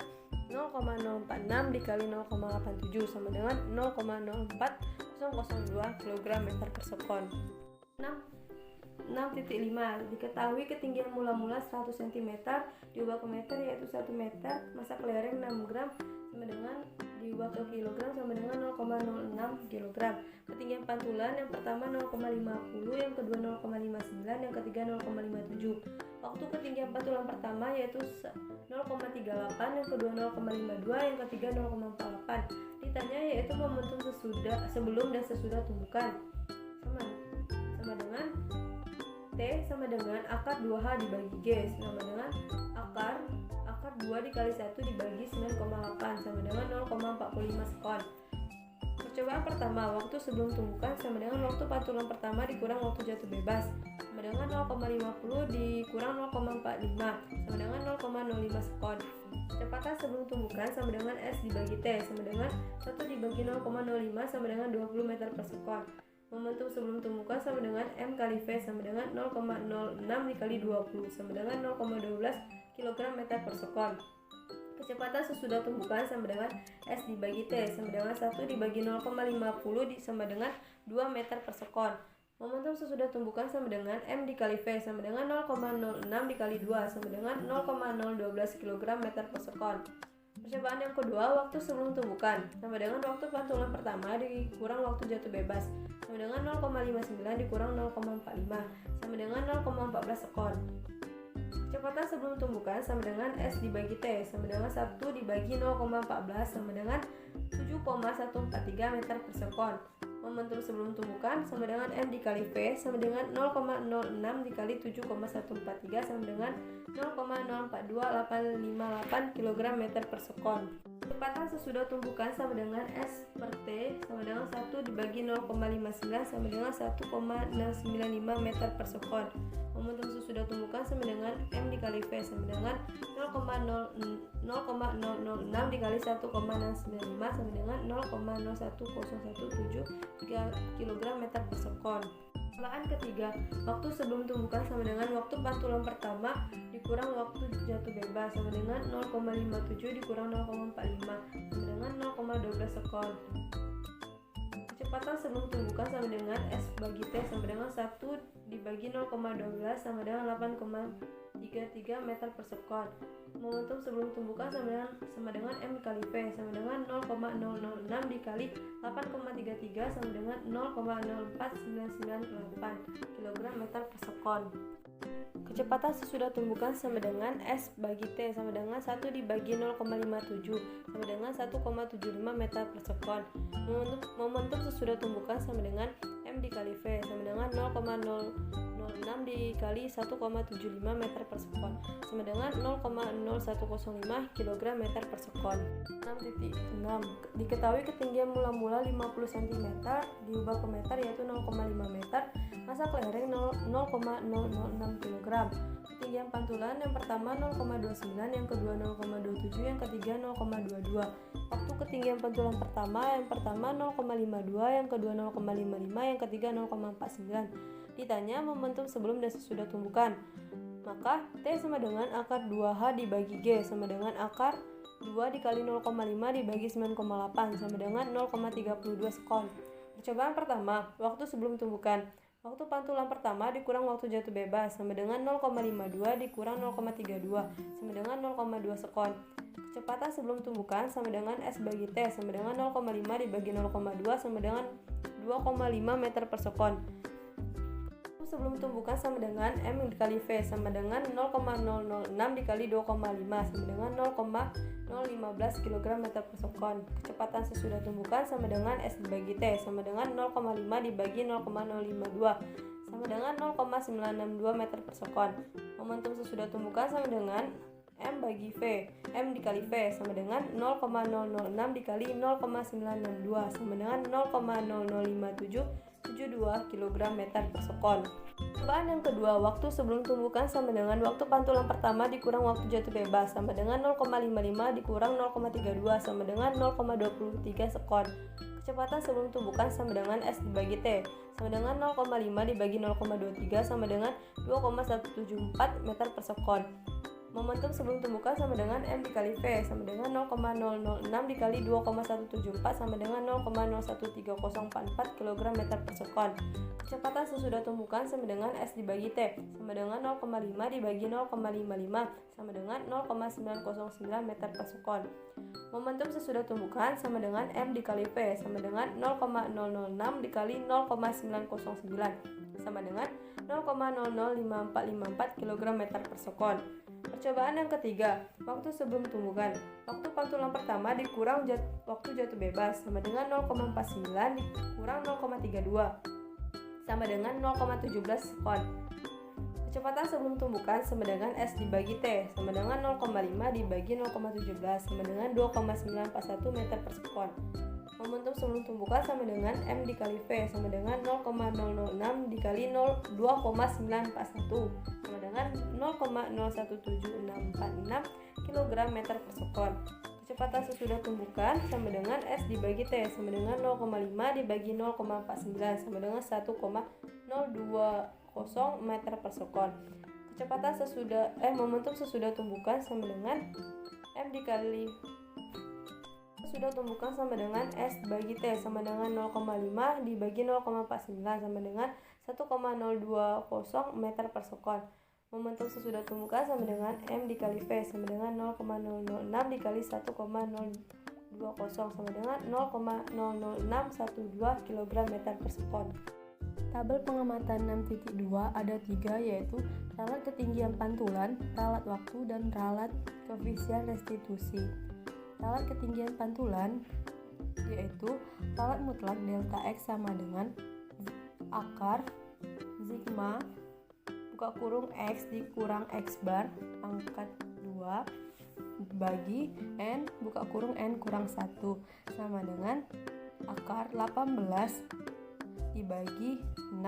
0,046 dikali 0,87 sama dengan 0,04002 kg meter per sekon. 6.5 diketahui ketinggian mula-mula 100 cm diubah ke meter yaitu 1 meter, massa kelereng 6 gram sama dengan diubah ke kilogram sama dengan 0,06 kg. Ketinggian pantulan yang pertama 0,50, yang kedua 0,59, yang ketiga 0,57. Waktu ketinggian pantulan pertama yaitu 0,38, yang kedua 0,52, yang ketiga 0,48. Ditanya yaitu momentum sebelum dan sesudah tumbukan. Sama dengan T sama dengan akar 2H dibagi G sama dengan akar 2 dikali 1 dibagi 9,8 sama dengan 0,45 sekon. Percobaan pertama, waktu sebelum tumbukan sama dengan waktu pantulan pertama dikurang waktu jatuh bebas sama dengan 0,50 dikurang 0,45 sama dengan 0,05 sekon. Kecepatan sebelum tumbukan sama dengan S dibagi T sama dengan 1 dibagi 0,05 sama dengan 20 meter per sekon. Momentum sebelum tumbukan sama dengan M kali V sama dengan 0,06 dikali 20 sama dengan 0,12 kg meter per sekon. Kecepatan sesudah tumbukan sama dengan S dibagi T sama dengan 1 dibagi 0,50 sama dengan 2 meter per sekon. Momentum sesudah tumbukan sama dengan M dikali V sama dengan 0,06 dikali 2 sama dengan 0,012 kg meter per sekon. Percobaan yang kedua, waktu sebelum tumbukan sama dengan waktu pantulan pertama dikurang waktu jatuh bebas sama dengan 0,59 dikurang 0,45 sama dengan 0,14 sekon. Kecepatan sebelum tumbukan sama dengan S dibagi T sama dengan 1 dibagi 0,14 sama dengan 7,143 meter per sekon. Momentum sebelum tumbukan sama dengan M dikali V sama dengan 0,06 dikali 7,143 sama dengan 0,042858 kg meter per sekon. Kecepatan sesudah tumbukan sama dengan S per T sama dengan 1 dibagi 0,59 sama dengan 1,695 meter per sekon. Momentum sesudah tumbukan sama dengan M dikali V sama dengan 0,006 dikali 1,695 sama dengan 0,01017 kg meter per sekon. Percobaan ketiga, waktu sebelum tumbukan sama dengan waktu pantulan pertama dikurang waktu jatuh bebas sama dengan 0,57 dikurang 0,45 sama dengan 0,12 sekon. Kecepatan sebelum tumbukan sama dengan S bagi T sama dengan 1 dibagi 0,12 sama dengan 8,33 meter per sekon. Momentum sebelum tumbukan sama dengan M kali V sama dengan 0,006 dikali 8,33 sama dengan 0,04998 kg meter per sekon. Kecepatan sesudah tumbukan sama dengan S bagi T sama dengan 1 dibagi 0,57 sama dengan 1,75 meter per sekon. Momentum sesudah tumbukan sama dengan M dikali V sama dengan 0,006 dikali 1,75 meter per sekon sama dengan 0,0105 kg meter per sekon. 6.6 diketahui ketinggian mula-mula 50 cm diubah ke meter yaitu 0,5 meter, massa kelereng 0,006 kg. Ketinggian pantulan yang pertama 0,29, yang kedua 0,27, yang ketiga 0,22. Waktu ketinggian pantulan yang pertama 0,52, yang kedua 0,55, yang ketiga 0,49. Ditanya momentum sebelum dan sesudah tumbukan. Maka T sama dengan akar 2H dibagi G sama dengan akar 2 dikali 0,5 dibagi 9,8 sama dengan 0,32 sekon. Percobaan pertama, waktu sebelum tumbukan. Waktu pantulan pertama dikurang waktu jatuh bebas sama dengan 0,52 dikurang 0,32 sama dengan 0,2 sekon. Kecepatan sebelum tumbukan sama dengan S bagi T sama dengan 0,5 dibagi 0,2 sama dengan 2,5 meter per sekon. Sebelum tumbukan sama dengan M dikali V sama dengan 0,006 dikali 2,5 sama dengan 0,015 kg meter per sekon. Kecepatan sesudah tumbukan sama dengan S dibagi T sama dengan 0,5 dibagi 0,052 sama dengan 0,962 meter per sekon. Momentum sesudah tumbukan sama dengan M bagi V, M dikali V sama dengan 0,006 dikali 0,962 sama dengan 0,005772 kg meter per sekon. Percobaan yang kedua, waktu sebelum tumbukan sama dengan waktu pantulan pertama dikurang waktu jatuh bebas sama dengan 0,55 dikurang 0,32 sama dengan 0,23 sekon. Kecepatan sebelum tumbukan sama dengan S dibagi T, sama dengan 0,5 dibagi 0,23 sama dengan 2,174 meter per sekon. Momentum sebelum tumbukan sama dengan M dikali V, sama dengan 0,006 dikali 2,174 sama dengan 0,013044 kg meter per sekon. Kecepatan sesudah tumbukan sama dengan S dibagi T, sama dengan 0,5 dibagi 0,55 sama dengan 0,909 meter per sekon. Momentum sesudah tumbukan sama dengan M dikali V, sama dengan 0,006 dikali 0,909 sama dengan 0,005454 kg meter per sekon. Percobaan yang ketiga, waktu sebelum tumbukan. Waktu pantulan pertama dikurang waktu jatuh bebas sama dengan 0,49 dikurang 0,32 sama dengan 0,17 sekon. Kecepatan sebelum tumbukan sama dengan S dibagi T, sama dengan 0,5 dibagi 0,17 sama dengan 2,941 meter per sekon. Momentum sebelum tumbukan sama dengan M dikali V, sama dengan 0,006 dikali 2,941 sama dengan 0,017646 kg meter per sekon. Kecepatan sesudah tumbukan sama dengan S dibagi T, sama dengan 0,5 dibagi 0,49 sama dengan 1,020 meter per sekon. Kecepatan momentum sesudah tumbukan sama dengan M dikali sudah tumbukan sama dengan S dibagi T, sama dengan 0,5 dibagi 0,49 sama dengan 1,020 meter per sekon. Momentum sesudah tumbukan sama dengan M dikali V, sama dengan 0,006 dikali 1,020 sama dengan 0,00612 kg meter per sekon. Tabel pengamatan 6.2 ada 3, yaitu ralat ketinggian pantulan, ralat waktu, dan ralat koefisien restitusi. Ralat ketinggian pantulan yaitu ralat mutlak delta X sama dengan akar sigma buka kurung X dikurang X bar pangkat 2 bagi N buka kurung N kurang 1 sama dengan akar 18 dibagi 6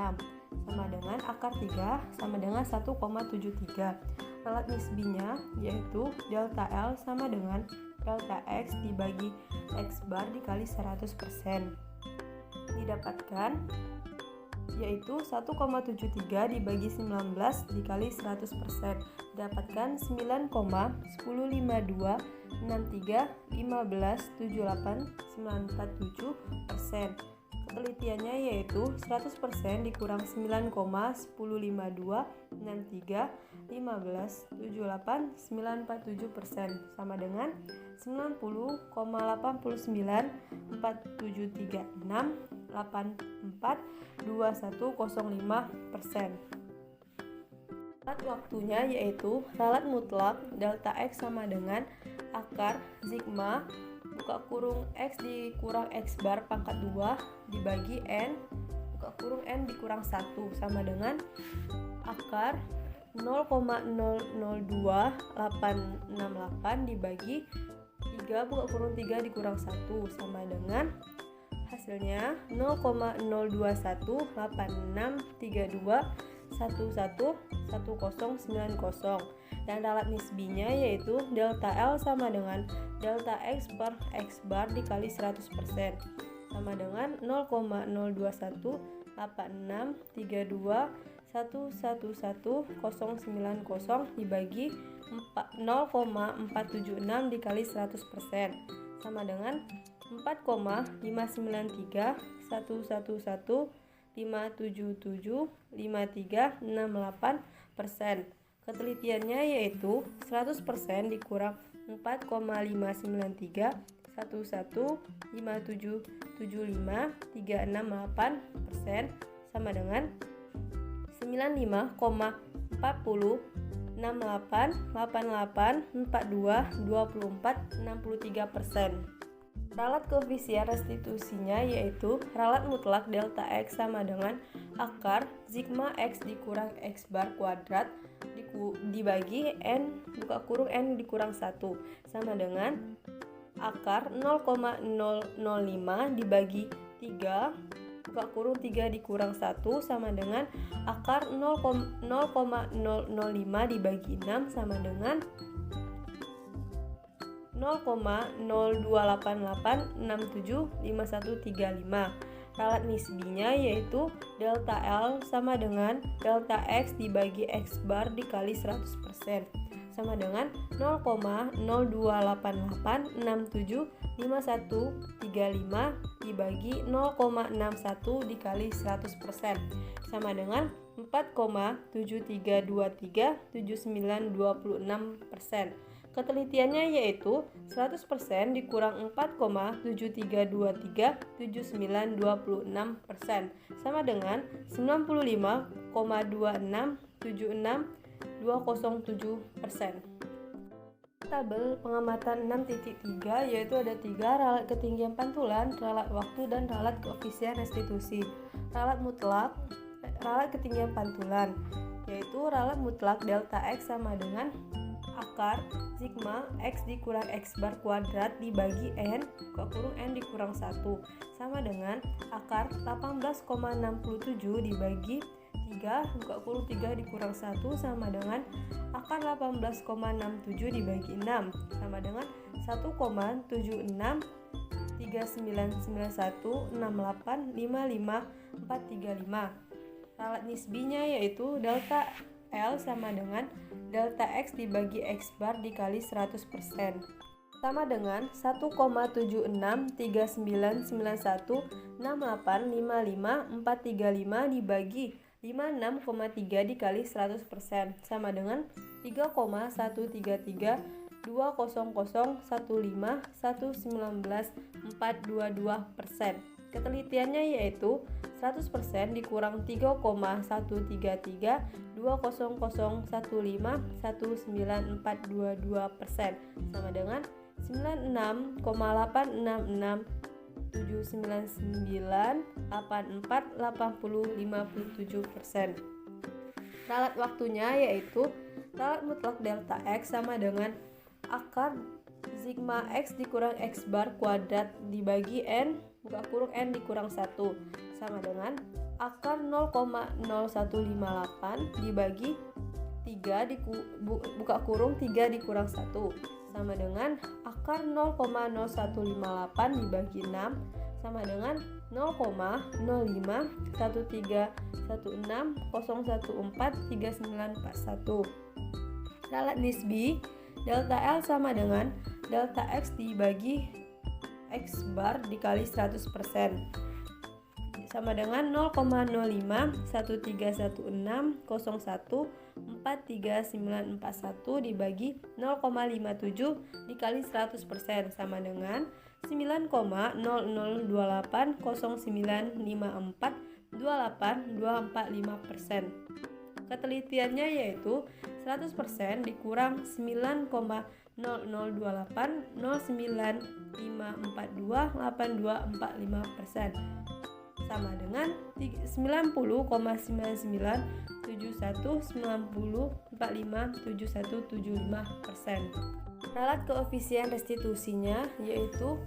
sama dengan akar 3 sama dengan 1,73. Ralat nisbinya yaitu delta L sama dengan delta X dibagi X bar dikali 100%. Didapatkan yaitu 1,73 dibagi 19 dikali 100%. Didapatkan 9,10523157897%. Ketelitiannya yaitu 100% dikurang 9,15293157897% sama dengan 90,893684210,5%. Ralat waktunya yaitu ralat mutlak delta X sama dengan akar sigma buka kurung X dikurang X bar pangkat 2 dibagi N buka kurung N dikurang 1 sama dengan akar 0,002868 dibagi 3 buka kurung 3 dikurang 1 sama dengan hasilnya 0,0218632111090. Dan ralat nisbinya yaitu delta L sama dengan delta X per X bar dikali 100% sama dengan 0,0218632111090 dibagi 0,476 dikali 100% sama dengan 4,5931775775368%. Ketelitiannya yaitu 100% dikurang 4,593 11577536,8% sama dengan 95,406888422463%. Ralat koefisien restitusinya yaitu ralat mutlak delta X sama dengan akar sigma X dikurang X bar kuadrat dibagi N buka kurung N dikurang 1 sama dengan akar 0,005 dibagi 3 buka kurung 3 dikurang 1 sama dengan akar 0,005 dibagi 6 sama dengan 0,0288675. Ralat nisbinya yaitu delta L sama dengan delta X dibagi X bar dikali 100%, sama dengan 0,0288675 dibagi 0,61 dikali 100%, sama dengan 4,73237926%. Ketelitiannya yaitu 100% dikurang 4,73237926% sama dengan 95,26762007%. Tabel pengamatan 6.3 yaitu ada 3 ralat ketinggian pantulan, ralat waktu, dan ralat koefisien restitusi. Ralat mutlak ralat ketinggian pantulan yaitu ralat mutlak delta X sama dengan akar sigma X dikurang X bar kuadrat dibagi N N dikurang 1 sama dengan akar 18,67 dibagi 3 dikurang 1 sama dengan akar 18,67 dibagi 6 sama dengan 1,763991685545. Ralat nisbinya yaitu delta L sama dengan delta X dibagi X bar dikali 100% sama dengan 1,763991685545 dibagi 56,3 dikali 100% sama dengan 3,1332001519422%. Ketelitiannya yaitu 100% dikurang 3,1332001519422% sama dengan 96,86679848057%. Ralat waktunya yaitu ralat mutlak delta X sama dengan akar sigma X dikurang X bar kuadrat dibagi N N dikurang 1 sama dengan akar 0,0158 dibagi 3 3 dikurang 1 sama dengan akar 0,0158 dibagi 6 sama dengan 0,05131601143941. Ralat nisbi delta L sama dengan delta X dibagi X bar dikali 100% sama dengan 0,05131601439941 dibagi 0,57 dikali 100% sama dengan 9,00809542845%. Ketelitiannya yaitu 100% dikurang 9,0080955428245% sama dengan 90,997190457175%. Ralat koefisien restitusinya yaitu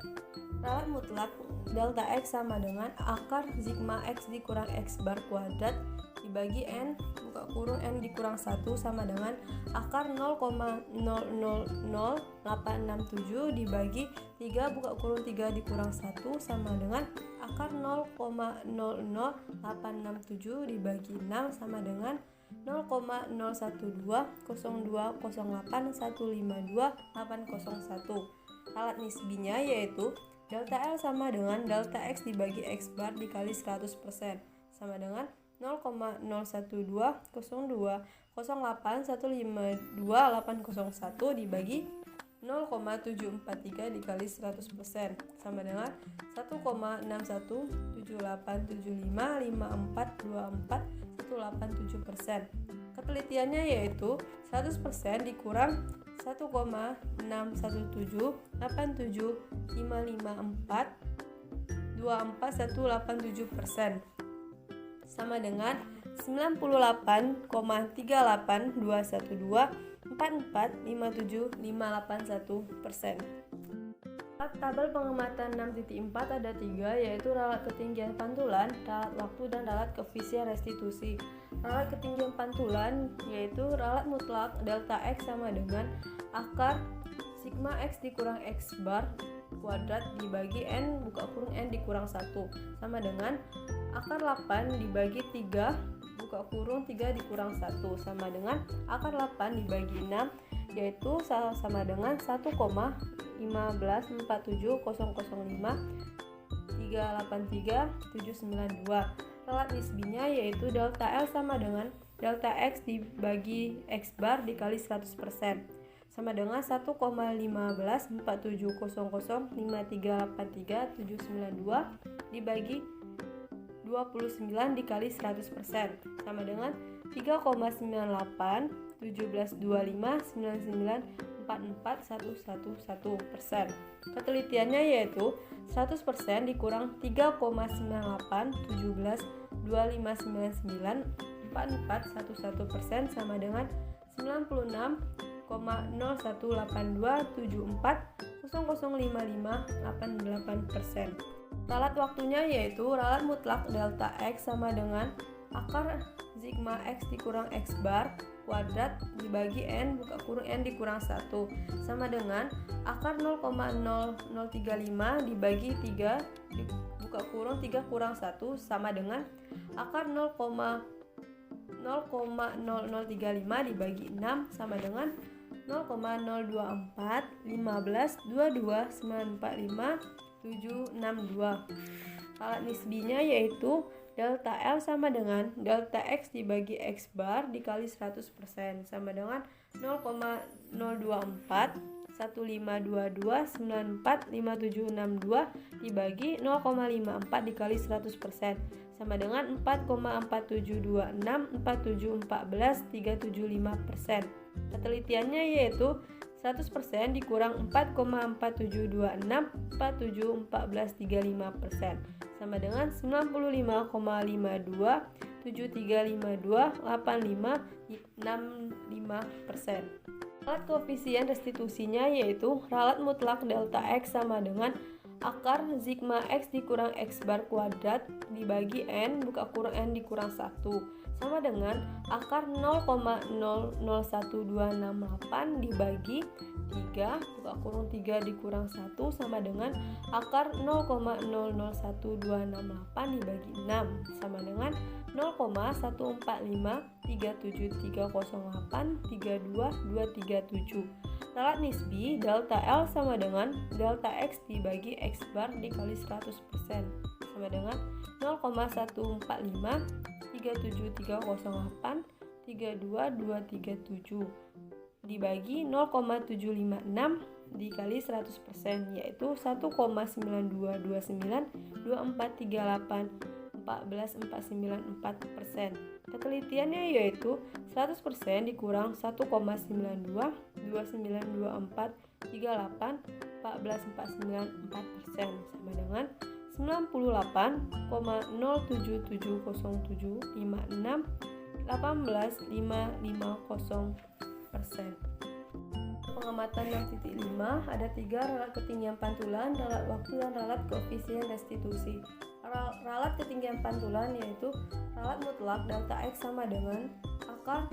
ralat mutlak delta X sama dengan akar sigma X dikurang X bar kuadrat dibagi N N dikurang 1 sama dengan akar 0,000867 dibagi 3 3 dikurang 1 sama dengan akar 0,00867 dibagi 6 sama dengan 0,01208081528101. Ralat nisbinya yaitu delta L sama dengan delta X dibagi X bar dikali 100% sama dengan 0,01208081528101 dibagi 0,743 dikali 100% sama dengan 1,617875542487%. Ketelitiannya yaitu 100% dikurang 1,61784245187% sama dengan 98,38212445751%. Tabel pengamatan 6.4 ada 3 yaitu ralat ketinggian pantulan, ralat waktu, dan ralat koefisien restitusi. Ralat ketinggian pantulan yaitu ralat mutlak delta X sama dengan akar sigma X dikurang X bar kuadrat dibagi N buka kurung N dikurang 1 sama dengan akar 8 dibagi 3 buka kurung 3 dikurang 1 sama dengan akar 8 dibagi 6 yaitu sama dengan 1,1510005 Relat nisbinya yaitu delta L sama dengan delta X dibagi X bar dikali 100% sama dengan 1,1515005383792 dibagi 29 dikali 100% sama dengan 3,987259944111%. Ketelitiannya yaitu 100% dikurang 3,981725994411% sama dengan 96,018274005588%. Ralat waktunya yaitu ralat mutlak delta X sama dengan akar sigma X dikurang X bar kuadrat dibagi N buka kurung N dikurang 1 sama dengan akar 0,0035 dibagi 3 buka kurung 3 kurang 1 sama dengan akar 0,0035 dibagi 6 sama dengan 0,0241522945762. Ralat nisbinya yaitu delta L sama dengan delta X dibagi X bar dikali 100% sama dengan 0,0241522945762 dibagi 0,54 dikali 100% sama dengan 4,47264714,375%. Ketelitiannya yaitu 100% dikurang 4,47264714,375% sama dengan 95,5273528565%. Ralat koefisien restitusinya yaitu ralat mutlak delta X sama dengan akar sigma X dikurang X bar kuadrat dibagi N buka kurung N dikurang 1 sama dengan akar 0,001268 dibagi 3 buka kurung 3 dikurang 1 sama dengan akar 0,001268 dibagi 6 sama dengan 0,1453730832237. Ralat nisbi delta L sama dengan delta X dibagi X bar dikali 100% sama dengan 0,1453730832237 dibagi 0,756 dikali 100% yaitu 1,9229243814,494%. Ketelitiannya yaitu 100% dikurang 1,9229243814,494% sama dengan 98,077075618,550%. Pengamatan 6.5 ada 3 ralat ketinggian pantulan, ralat waktu, dan ralat koefisien restitusi. Ralat ketinggian pantulan yaitu ralat mutlak delta X sama dengan akar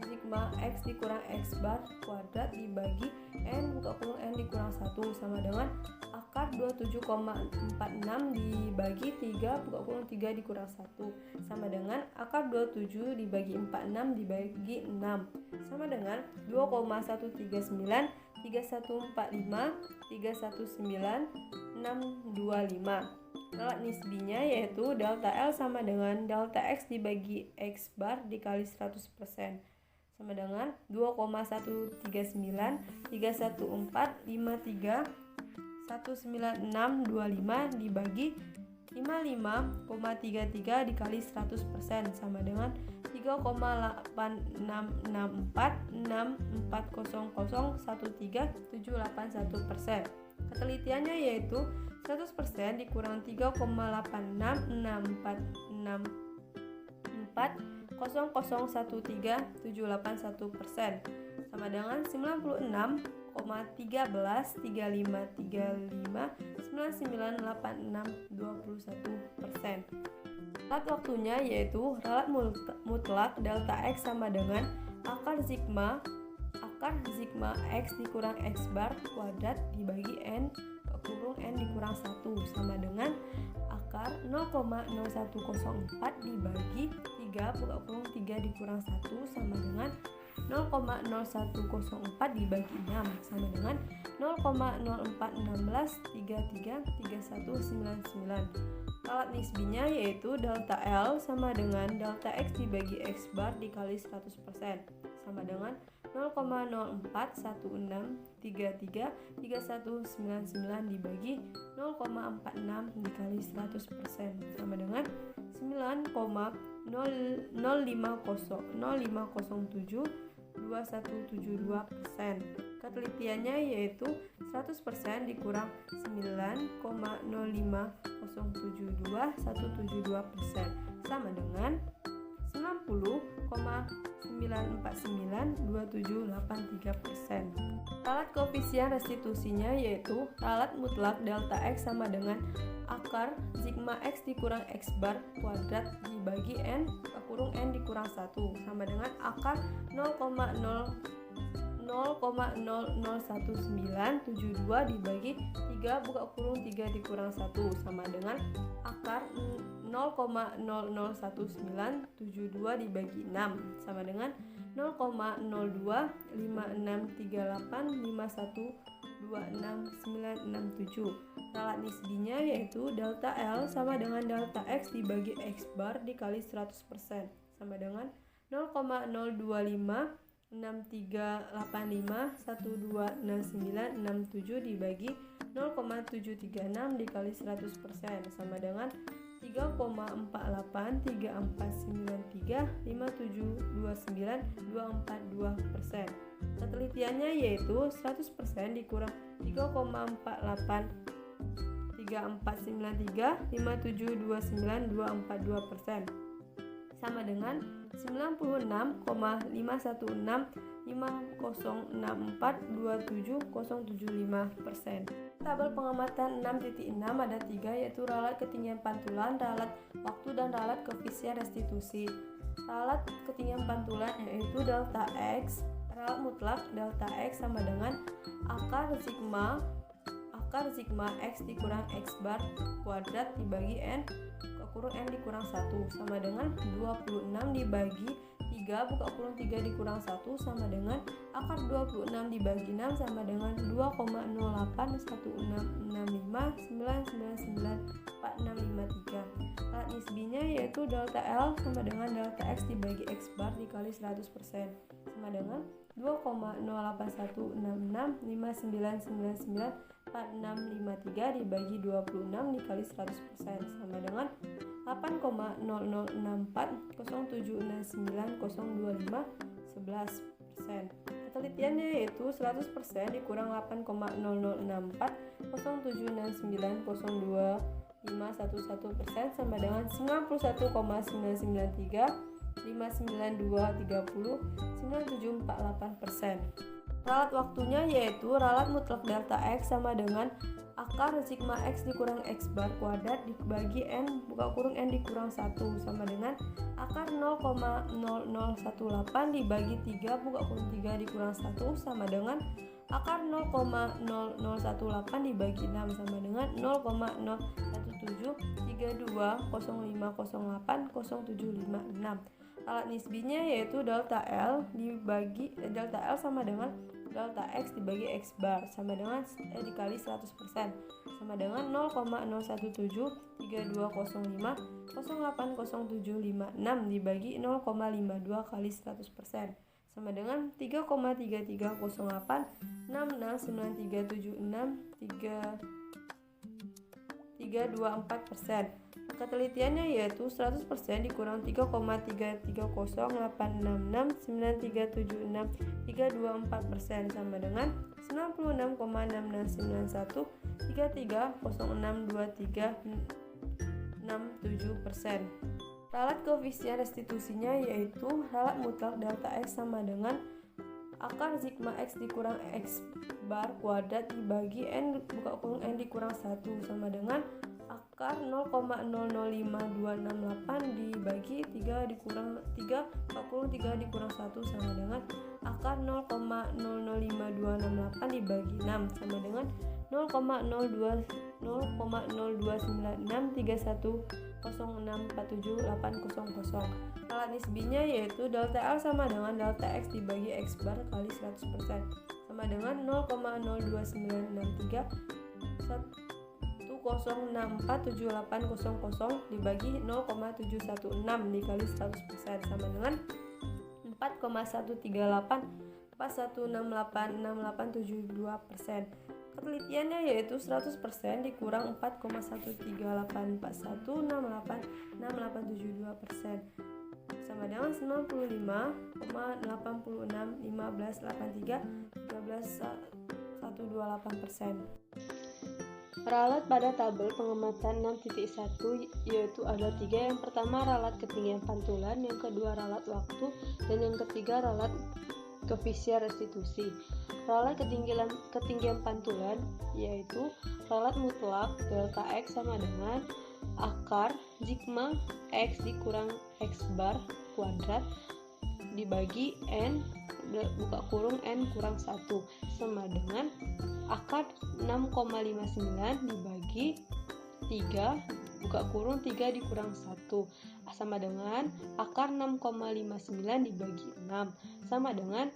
sigma X dikurang X bar kuadrat dibagi N buka kurung N dikurang 1 sama dengan akar 27,46 dibagi 3 buka kurung 3 dikurang 1 sama dengan akar 27 dibagi 46 dibagi 6 sama dengan 2,139 3145 319 625. Ralat nisbinya yaitu delta L sama dengan delta X dibagi X bar dikali 100% sama dengan 2,139 314 53 19625 dibagi 55,33 dikali 100% sama dengan 3,8646140013,781%. Ketelitiannya yaitu 100% dikurang 3,86640013,781% sama dengan 96,133535998621%. Ralat waktunya yaitu ralat mutlak delta X sama dengan akar akar sigma X dikurang X bar kuadrat dibagi N kurung N dikurang 1 sama dengan akar 0,0104 dibagi 3 buka kurung 3 dikurang 1 sama dengan 0,0104 dibagi 6 sama dengan 0,0416333199. Alat nisbinya yaitu delta L sama dengan delta X dibagi X bar dikali 100% sama dengan 0,0416333199 dibagi 0,46 dikali 100% sama dengan 9,05072172%. Ketelitiannya yaitu 100% dikurang 9,05072 sama dengan 90,9492783%. Ralat koefisien restitusinya yaitu ralat mutlak delta X sama dengan akar sigma X dikurang X bar kuadrat dibagi N kurung N dikurang 1 sama dengan akar 0,001972 dibagi 3 buka kurung 3 dikurang 1 sama dengan akar 0,00192 dibagi 6 sama dengan 0,025685126967. Ralat nisbinya yaitu delta L sama dengan delta X dibagi X bar dikali 100% sama dengan 0,0256385126967 dibagi 0,736 dikali 100% sama dengan 3,48349357292442%. Ketelitiannya yaitu 100% dikurang 3,48349357292442% sama dengan 96,516506427075%. Tabel pengamatan 6.6 ada 3 yaitu ralat ketinggian pantulan, ralat waktu, dan ralat koefisien restitusi. Ralat ketinggian pantulan yaitu delta X, ralat mutlak delta X sama dengan akar sigma X dikurang X bar kuadrat dibagi N kurung N dikurang 1 sama dengan 26 dibagi 3 buka kurung 3 dikurang 1 sama dengan akar 26 dibagi 6 sama dengan 2,08165999453. Alat nisbinya yaitu delta L sama dengan delta X dibagi X bar dikali 100% sama dengan 2,0816659994653 dibagi 26 dikali 100% sama dengan 8,06407691025 Ketelitiannya yaitu 100% dikurang 8,06407690251% sama dengan 91,9935922309748%. Ralat waktunya yaitu ralat mutlak delta X sama dengan akar sigma X dikurang X bar kuadrat dibagi N buka kurung N dikurang 1 sama dengan akar 0,0018 dibagi 3 buka kurung 3 dikurang 1 sama dengan akar 0,0018 dibagi 6 sama dengan 0,01732050800756. Alat nisbinya yaitu delta L sama dengan delta X dibagi X bar sama dengan dikali 100% sama dengan 0,01732050800756 dibagi 0,52 kali 100% sama dengan 3,330866963324%. Ketelitiannya yaitu 100% dikurang 3,3018669376324% sama dengan 96,99133062367%. Ralat koefisien restitusinya yaitu ralat mutlak delta X sama dengan akar sigma X dikurang X bar kuadrat dibagi N buka kurung N dikurang 1 sama dengan akar 0,005268 dibagi 3 dikurang 3 buka kurung 3 dikurang 1 sama dengan akar 0,005268 dibagi 6 sama dengan 0,029631064780. Ralat nisbinya yaitu delta L sama dengan delta X dibagi X bar kali 100% sama dengan 0,029631064780 dibagi 0,716 dikali 100% sama dengan 4,13841686872%. Ketelitiannya yaitu 100% dikurang 4,13841686872% sama dengan 95,15158313,128%. Ralat pada tabel pengamatan 6.1 yaitu ada 3. Yang pertama ralat ketinggian pantulan, yang kedua ralat waktu, dan yang ketiga ralat koefisien restitusi. Ralat ketinggian pantulan yaitu ralat mutlak delta X sama dengan akar sigma X dikurang X bar kuadrat dibagi N buka kurung N kurang 1 sama dengan akar 6,59 dibagi 3 buka kurung 3 dikurang 1 sama dengan akar 6,59 dibagi 6 sama dengan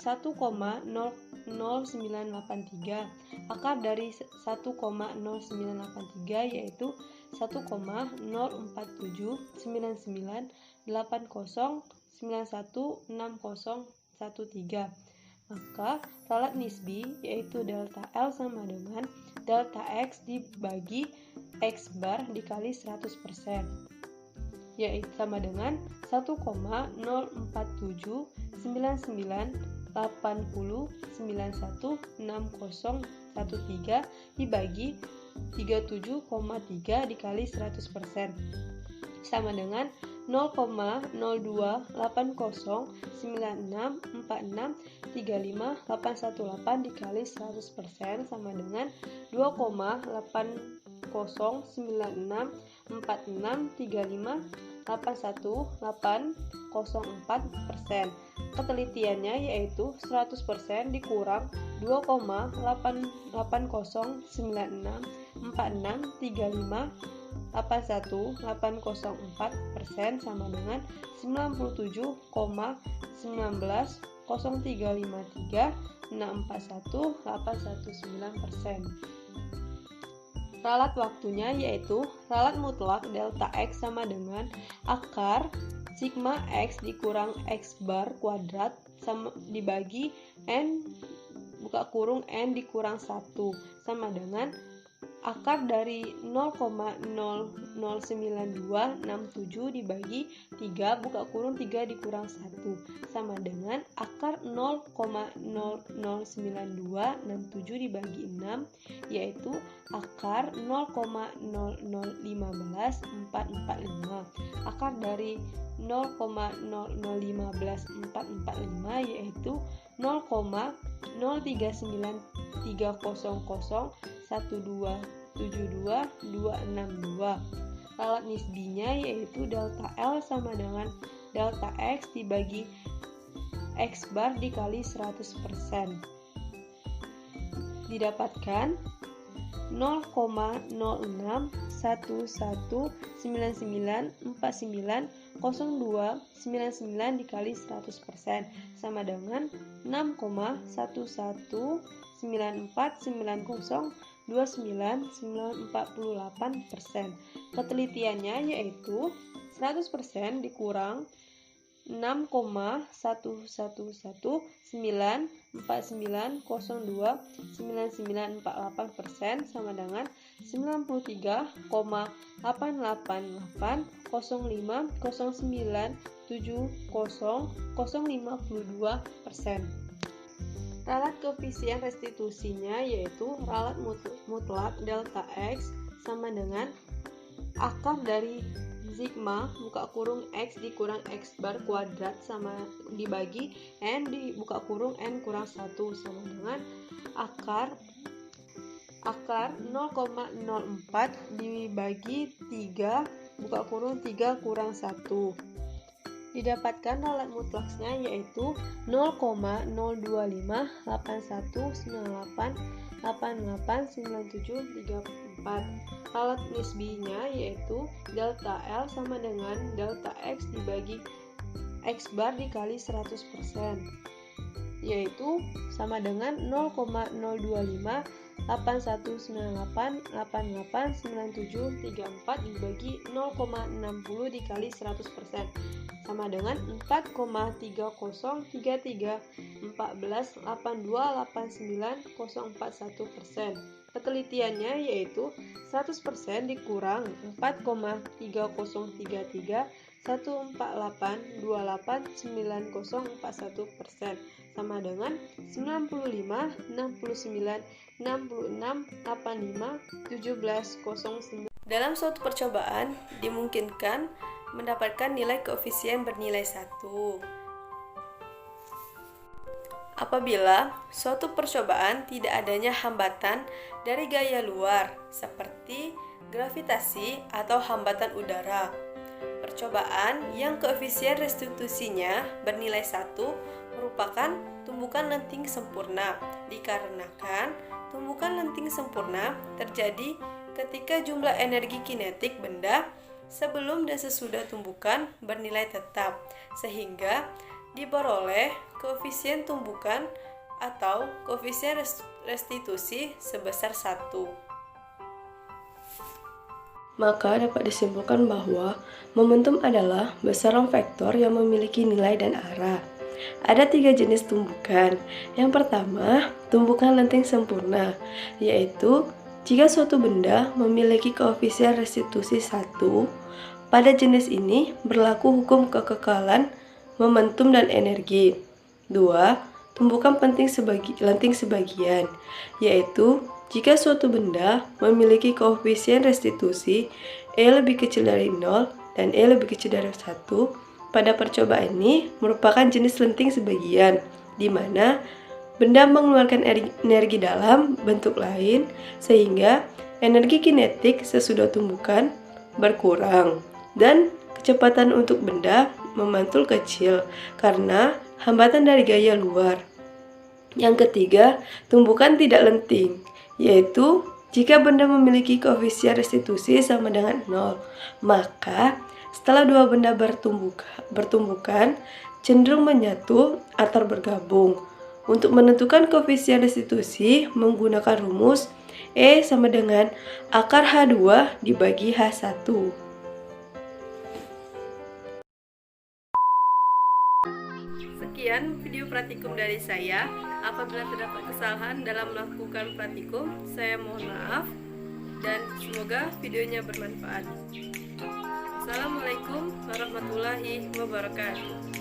1,0983. Akar dari 1,0983 yaitu 1,047998091913. Maka ralat nisbi yaitu delta L sama dengan delta X dibagi X bar dikali 100%, yaitu sama dengan 1,047998091913 dibagi 37,3 dikali 100% sama dengan 0,02809646351818 dikali 100% sama dengan 2,80964635181804%. Ketelitiannya yaitu 100% dikurang 2,80964635181804% sama dengan 97,190353641,819%. Ralat waktunya yaitu ralat mutlak delta X sama dengan akar sigma X dikurang X bar kuadrat sama dibagi N buka kurung N dikurang 1 sama dengan akar dari 0,00927 dibagi 3 buka kurung 3 dikurang 1 sama dengan akar 0,00927 dibagi 6 yaitu akar 0,0015445. Akar dari 0,0015445 yaitu 0,039300127262. Ralat nisbinya yaitu delta L sama dengan delta X dibagi X bar dikali 100%. Didapatkan 0,01191994999 dikali 100% sama dengan 6,11949902948%. Ketelitiannya yaitu 100% dikurang 6,11949029948% sama dengan 93,880050970,052%. Ralat koefisien restitusinya yaitu ralat mutlak delta X sama dengan akar dari sigma buka kurung X dikurang X bar kuadrat sama dibagi N di buka kurung N kurang 1 sama dengan akar 0,04 dibagi 3 buka kurung 3 kurang 1 Didapatkan lalat mutlaksnya yaitu 0,0258198889734. Lalat nisbinya yaitu delta L sama dengan delta X dibagi X bar dikali 100%, yaitu sama dengan 0,0258198889734 dibagi 0,60 dikali 100%, sama dengan 4,3033148289,041%. Ketelitiannya yaitu 100% dikurang 4,3033 148289041% sama dengan 95 69 66 85 1709. Dalam suatu percobaan dimungkinkan mendapatkan nilai koefisien bernilai 1 apabila suatu percobaan tidak adanya hambatan dari gaya luar seperti gravitasi atau hambatan udara. Percobaan yang koefisien restitusinya bernilai 1 merupakan tumbukan lenting sempurna, dikarenakan tumbukan lenting sempurna terjadi ketika jumlah energi kinetik benda sebelum dan sesudah tumbukan bernilai tetap, sehingga diperoleh koefisien tumbukan atau koefisien restitusi sebesar 1. Maka dapat disimpulkan bahwa momentum adalah besaran vektor yang memiliki nilai dan arah. Ada 3 jenis tumbukan. Yang pertama, tumbukan lenting sempurna, yaitu jika suatu benda memiliki koefisien restitusi 1, pada jenis ini berlaku hukum kekekalan momentum dan energi. 2. Tumbukan lenting sebagian, yaitu jika suatu benda memiliki koefisien restitusi E lebih kecil dari 0 dan E lebih kecil dari 1, pada percobaan ini merupakan jenis lenting sebagian, di mana benda mengeluarkan energi dalam bentuk lain sehingga energi kinetik sesudah tumbukan berkurang dan kecepatan untuk benda memantul kecil karena hambatan dari gaya luar. Yang ketiga, tumbukan tidak lenting, yaitu jika benda memiliki koefisien restitusi sama dengan 0, maka setelah dua benda bertumbukan cenderung menyatu atau bergabung. Untuk menentukan koefisien restitusi menggunakan rumus E sama dengan akar H2 dibagi H1. Sekian video praktikum dari saya. Apabila terdapat kesalahan dalam melakukan praktikum, saya mohon maaf dan semoga videonya bermanfaat. Assalamualaikum warahmatullahi wabarakatuh.